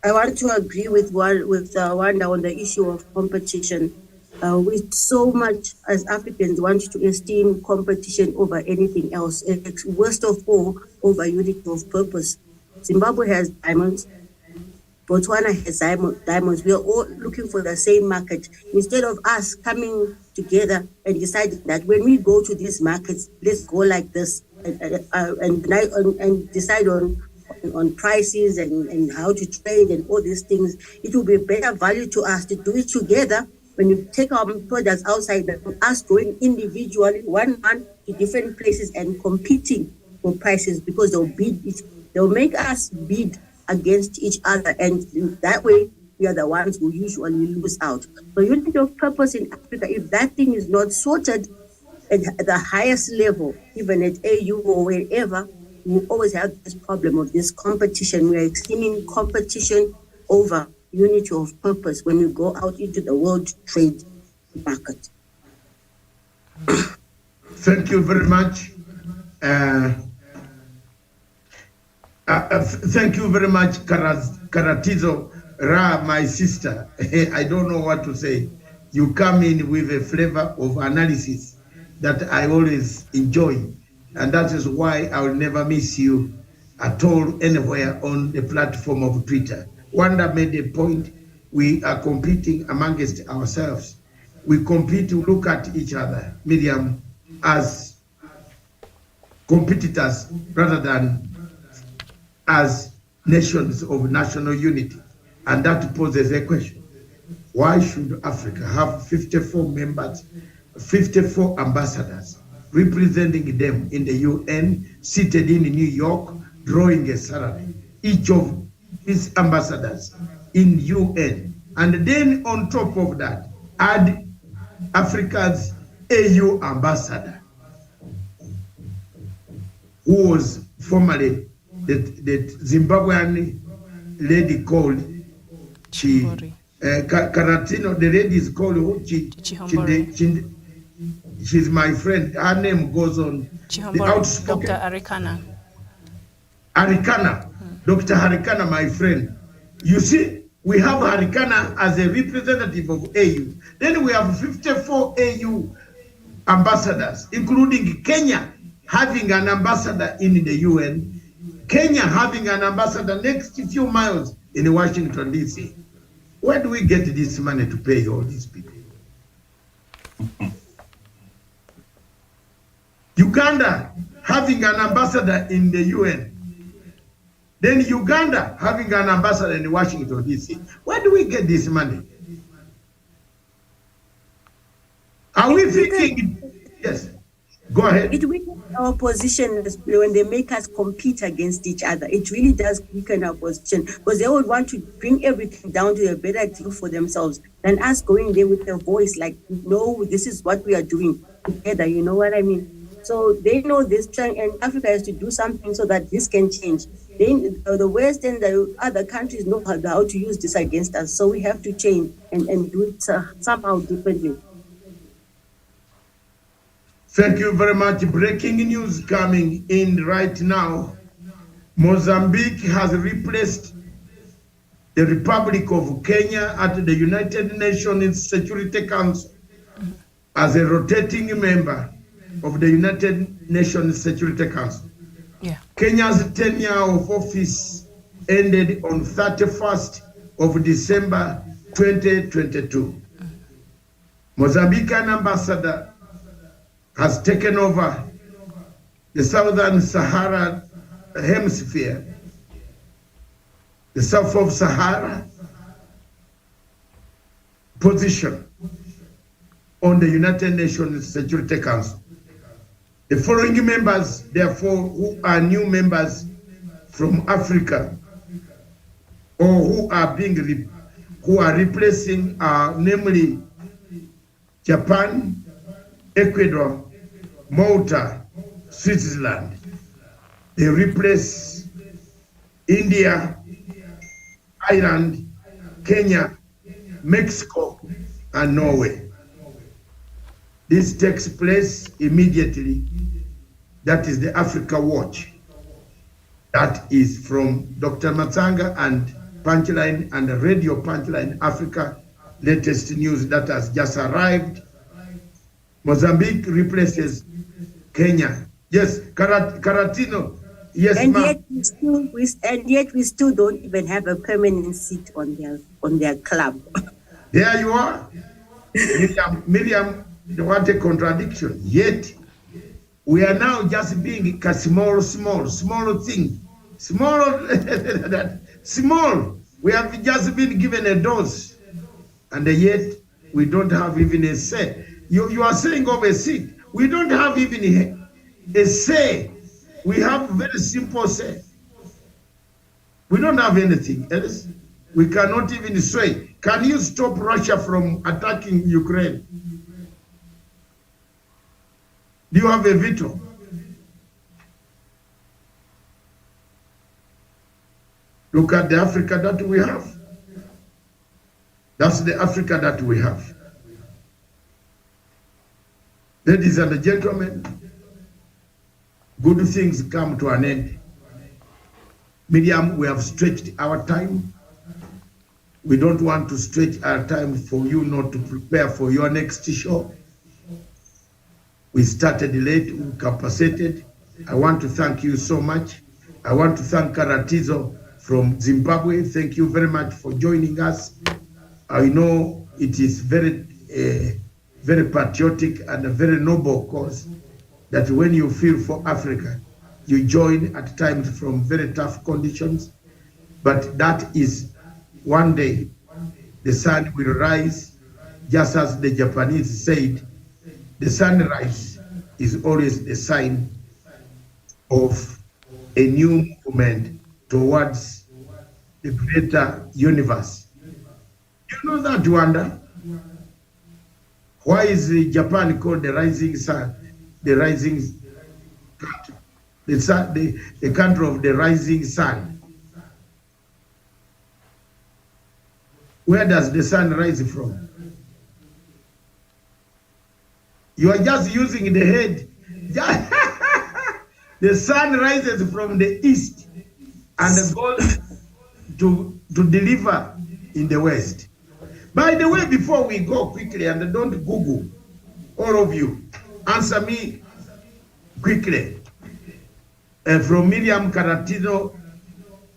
I want to agree with Wanda on the issue of competition. We so much as Africans want to esteem competition over anything else. It's worst of all over unity of purpose. Zimbabwe has diamonds. Botswana has diamonds. We are all looking for the same market. Instead of us coming together and deciding that when we go to these markets, let's go like this and decide on prices and how to trade and all these things, it will be better value to us to do it together. When you take our products outside, us going individually, one to different places and competing for prices, because they'll make us bid against each other, and that way we are the ones who usually lose out. So unity of purpose in Africa, if that thing is not sorted at the highest level, even at AU or wherever, we always have this problem of this competition. We are extending competition over unity of purpose when we go out into the world trade market. Thank you very much. Thank you very much, Karatizo Ra, my sister. I don't know what to say. You come in with a flavor of analysis that I always enjoy. And that is why I will never miss you at all anywhere on the platform of Twitter. Wanda made a point, we are competing amongst ourselves. We compete to look at each other, Miriam, as competitors rather than as nations of national unity. And that poses a question. Why should Africa have 54 members, 54 ambassadors representing them in the UN, seated in New York, drawing a salary, each of these ambassadors in UN. And then on top of that, add Africa's AU ambassador, who was formerly the Zimbabwean lady called Karatino. The lady is called she's my friend. Her name goes on the outspoken. Dr. Arikana. Dr. Harikana, my friend. You see, we have Harikana as a representative of AU. Then we have 54 AU ambassadors, including Kenya having an ambassador in the UN, Kenya having an ambassador next few miles in Washington, D.C. Where do we get this money to pay all these people? Uganda having an ambassador in the UN. Then Uganda having an ambassador in Washington, D.C. Where do we get this money? Are we thinking? Yes, go ahead. It weakens our position when they make us compete against each other. It really does weaken our position because they would want to bring everything down to a better deal for themselves than us going there with a voice like, no, this is what we are doing together. You know what I mean? So they know this, and Africa has to do something so that this can change. The West and the other countries know how to use this against us. So we have to change and do it somehow differently. Thank you very much. Breaking news coming in right now. Mozambique has replaced the Republic of Kenya at the United Nations Security Council as a rotating member of the United Nations Security Council. Yeah. Kenya's tenure of office ended on 31st of December 2022. Mozambican ambassador has taken over the Southern Sahara Hemisphere, the South of Sahara position on the United Nations Security Council. The following members, therefore, who are new members from Africa or who are replacing are namely Japan, Ecuador, Malta, Switzerland. They replace India, Ireland, Kenya, Mexico, and Norway. This takes place immediately. That is the Africa Watch. That is from Dr. Matsanga and Punchline and the Radio Punchline Africa. Latest news that has just arrived. Mozambique replaces Kenya. Yes, Karatino. Yes, and yet we still don't even have a permanent seat on their club. There you are, Miriam. What a contradiction. Yet we are now just being a small thing. Small. We have just been given a dose, and yet we don't have even a say. You are saying of a seat. We don't have even a say. We have very simple say. We don't have anything else. We cannot even sway. Can you stop Russia from attacking Ukraine? Do you have a veto? Look at the Africa that we have. That's the Africa that we have. Ladies and gentlemen, good things come to an end. Miriam, we have stretched our time. We don't want to stretch our time for you not to prepare for your next show. We started late, we compensated. I want to thank you so much. I want to thank Karatizo from Zimbabwe. Thank you very much for joining us. I know it is very patriotic and a very noble cause that when you feel for Africa, you join at times from very tough conditions. But that is one day the sun will rise, just as the Japanese said, the sunrise is always the sign of a new movement towards the greater universe. You know that, Rwanda? Why is Japan called the rising sun, the rising country, the country of the rising sun? Where does the sun rise from? You are just using the head. The sun rises from the east and goes to deliver in the west. By the way, before we go quickly, and don't Google, all of you, answer me quickly. From Miriam Karatino,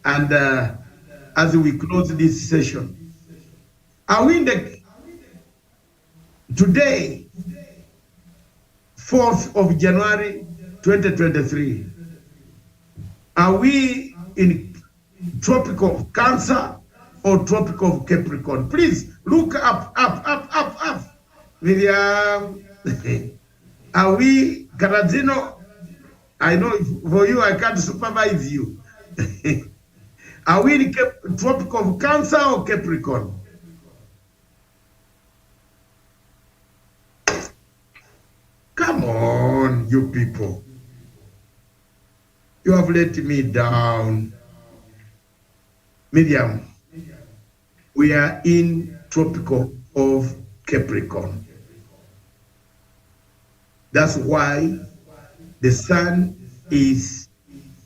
and as we close this session, are we in the, today, 4th of January 2023, are we in tropical Cancer or tropical Capricorn? Please look up. Miriam, are we, Karazino? I know for you, I can't supervise you. Are we in tropical Cancer or Capricorn? Come on, you people. You have let me down. Miriam, we are in tropical of Capricorn. That's why the sun is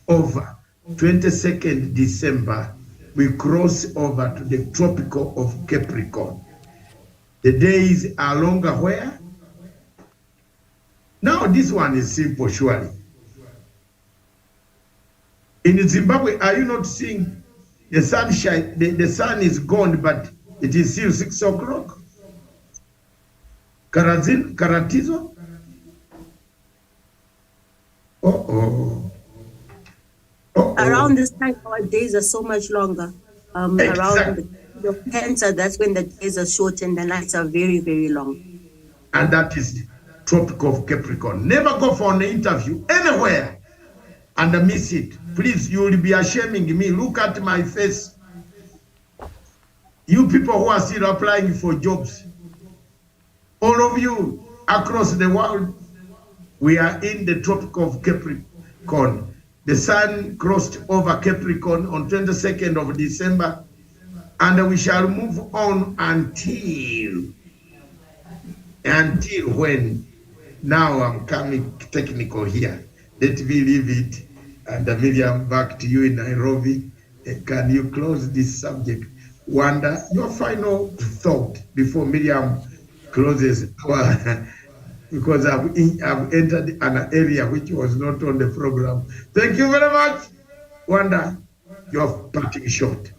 over. 22nd December, we cross over to the tropical of Capricorn. The days are longer where? Now this one is simple, surely. In Zimbabwe, are you not seeing the sunshine? The sun is gone, but it is still 6 o'clock. Karatizo? Around this time, our days are so much longer. Exactly. Around the Cancer, that's when the days are short and the nights are very, very long. And that is tropical of Capricorn. Never go for an interview anywhere and miss it. Please, you will be ashaming me. Look at my face. You people who are still applying for jobs, all of you across the world, we are in the tropical of Capricorn. The sun crossed over Capricorn on 22nd of December, and we shall move on until when? Now I'm coming technical here. Let me leave it. And Miriam, back to you in Nairobi. Can you close this subject? Wanda, your final thought before Miriam closes because I've entered an area which was not on the program. Thank you very much. Wanda, your parting shot.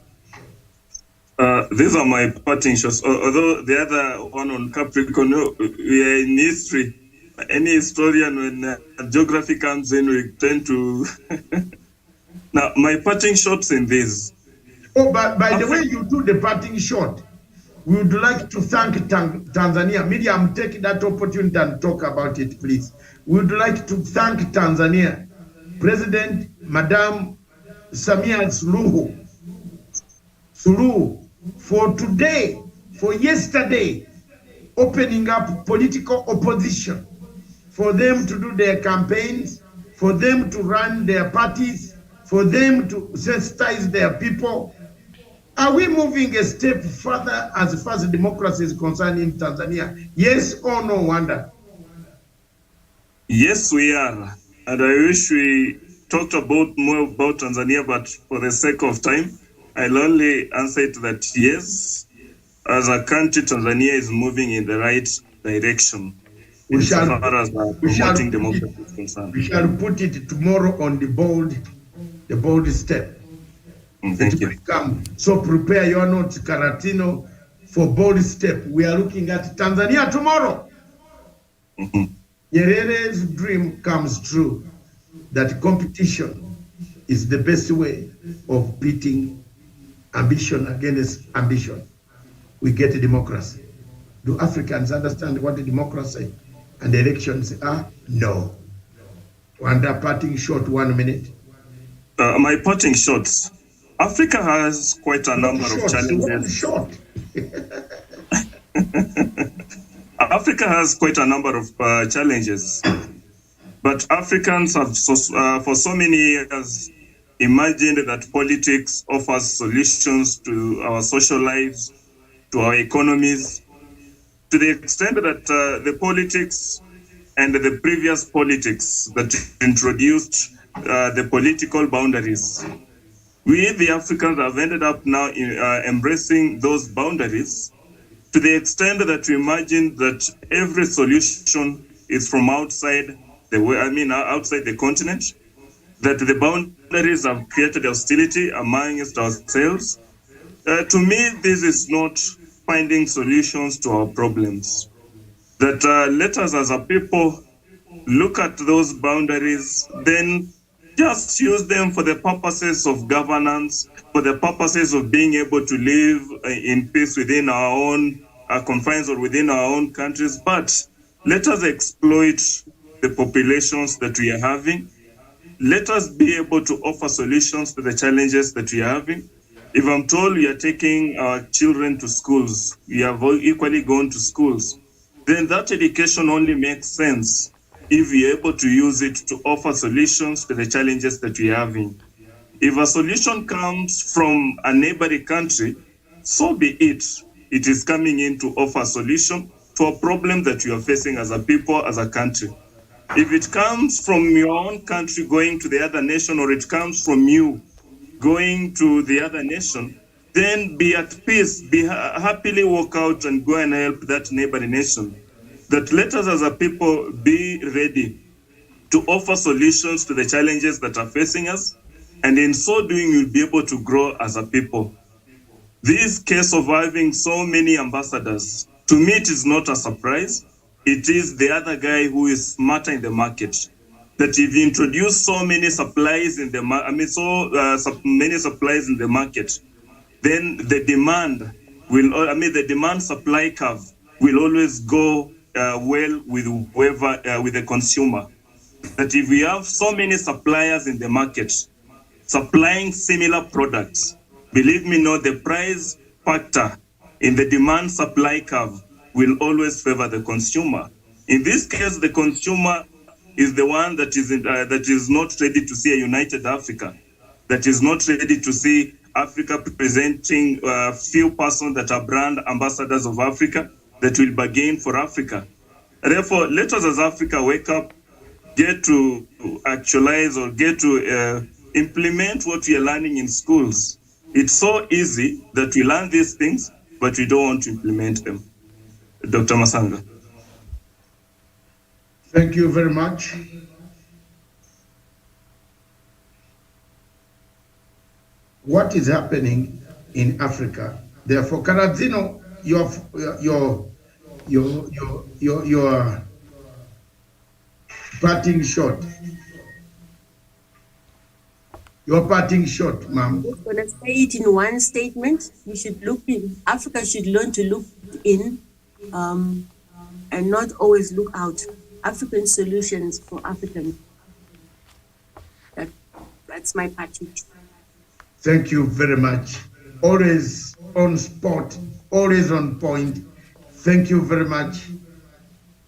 These are my parting shots. Although the other one on Capricorn, we are in history. Any historian, when geography comes in, we tend to... Now, my parting shots in this. Oh, but by the way you do the parting shot, we would like to thank Tanzania. Miriam, take that opportunity and talk about it, please. We would like to thank Tanzania, President Madam Samia Suluhu, for today, for yesterday, opening up political opposition, for them to do their campaigns, for them to run their parties, for them to sensitize their people. Are we moving a step further as far as democracy is concerned in Tanzania? Yes or no, Wanda? Yes, we are. And I wish we talked more about Tanzania, but for the sake of time, I'll only answer it that yes, as a country, Tanzania is moving in the right direction. We shall put it tomorrow on the bold step. Thank you. So prepare your notes, Karatino, for bold step. We are looking at Tanzania tomorrow. Nyerere's dream comes true, that competition is the best way of beating ambition against ambition. We get a democracy. Do Africans understand what a democracy and elections are? No. Wanda, parting short, 1 minute. My parting shots. Africa has quite a number of challenges. Africa has quite a number of challenges, but Africans have, for so many years, imagined that politics offers solutions to our social lives, to our economies, to the extent that the politics and the previous politics that introduced the political boundaries. We, the Africans, have ended up now embracing those boundaries to the extent that we imagine that every solution is from outside outside the continent, that the boundaries have created hostility amongst ourselves. To me, this is not finding solutions to our problems. That let us as a people look at those boundaries, then just use them for the purposes of governance, for the purposes of being able to live in peace within our own confines or within our own countries. But let us exploit the populations that we are having. Let us be able to offer solutions to the challenges that we are having. If I'm told we are taking our children to schools, we have equally gone to schools, then that education only makes sense if we are able to use it to offer solutions to the challenges that we are having. If a solution comes from a neighboring country, so be it. It is coming in to offer a solution to a problem that we are facing as a people, as a country. If it comes from your own country going to the other nation, or it comes from you going to the other nation, then be at peace, happily walk out and go and help that neighboring nation. That let us as a people be ready to offer solutions to the challenges that are facing us, and in so doing, you'll be able to grow as a people. This case of having so many ambassadors, to me, it is not a surprise. It is the other guy who is smarter in the market. That if you introduce so many supplies in the many supplies in the market, then the demand will, the demand supply curve will always go well with whoever, with the consumer. That if we have so many suppliers in the market supplying similar products, believe me, the price factor in the demand supply curve will always favor the consumer. In this case, the consumer is the one that is not ready to see a united Africa, that is not ready to see Africa presenting few persons that are brand ambassadors of Africa that will bargain for Africa. Therefore, let us as Africa wake up, get to actualize or get to implement what we are learning in schools. It's so easy that we learn these things, but we don't want to implement them. Dr. Masanga. Thank you very much. What is happening in Africa? Therefore, Karazino, your parting shot. Your parting shot, ma'am. I'm just going to say it in one statement. We should look in. Africa should learn to look in and not always look out. African solutions for Africans. That's my parting shot. Thank you very much. Always on spot, always on point. Thank you very much.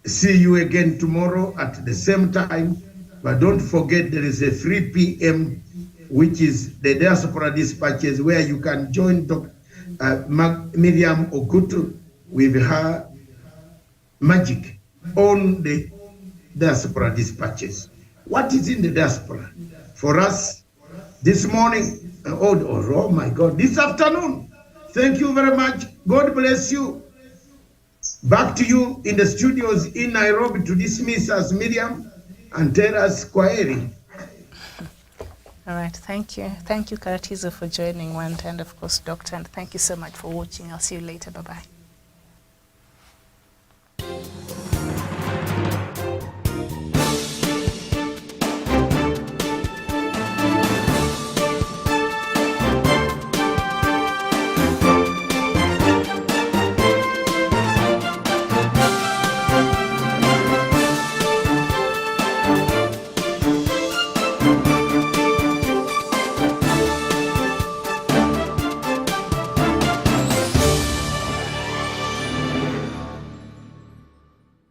See you again tomorrow at the same time. But don't forget there is a 3 p.m. which is the Diaspora Dispatches, where you can join Miriam Okutu with her magic on the Diaspora Dispatches. What is in the diaspora? For us, this morning, oh my God, this afternoon. Thank you very much. God bless you. Back to you in the studios in Nairobi to dismiss us, Miriam, and tell us kwaheri. All right, thank you. Thank you, Karatizo, for joining, and of course, Doctor, and thank you so much for watching. I'll see you later. Bye-bye.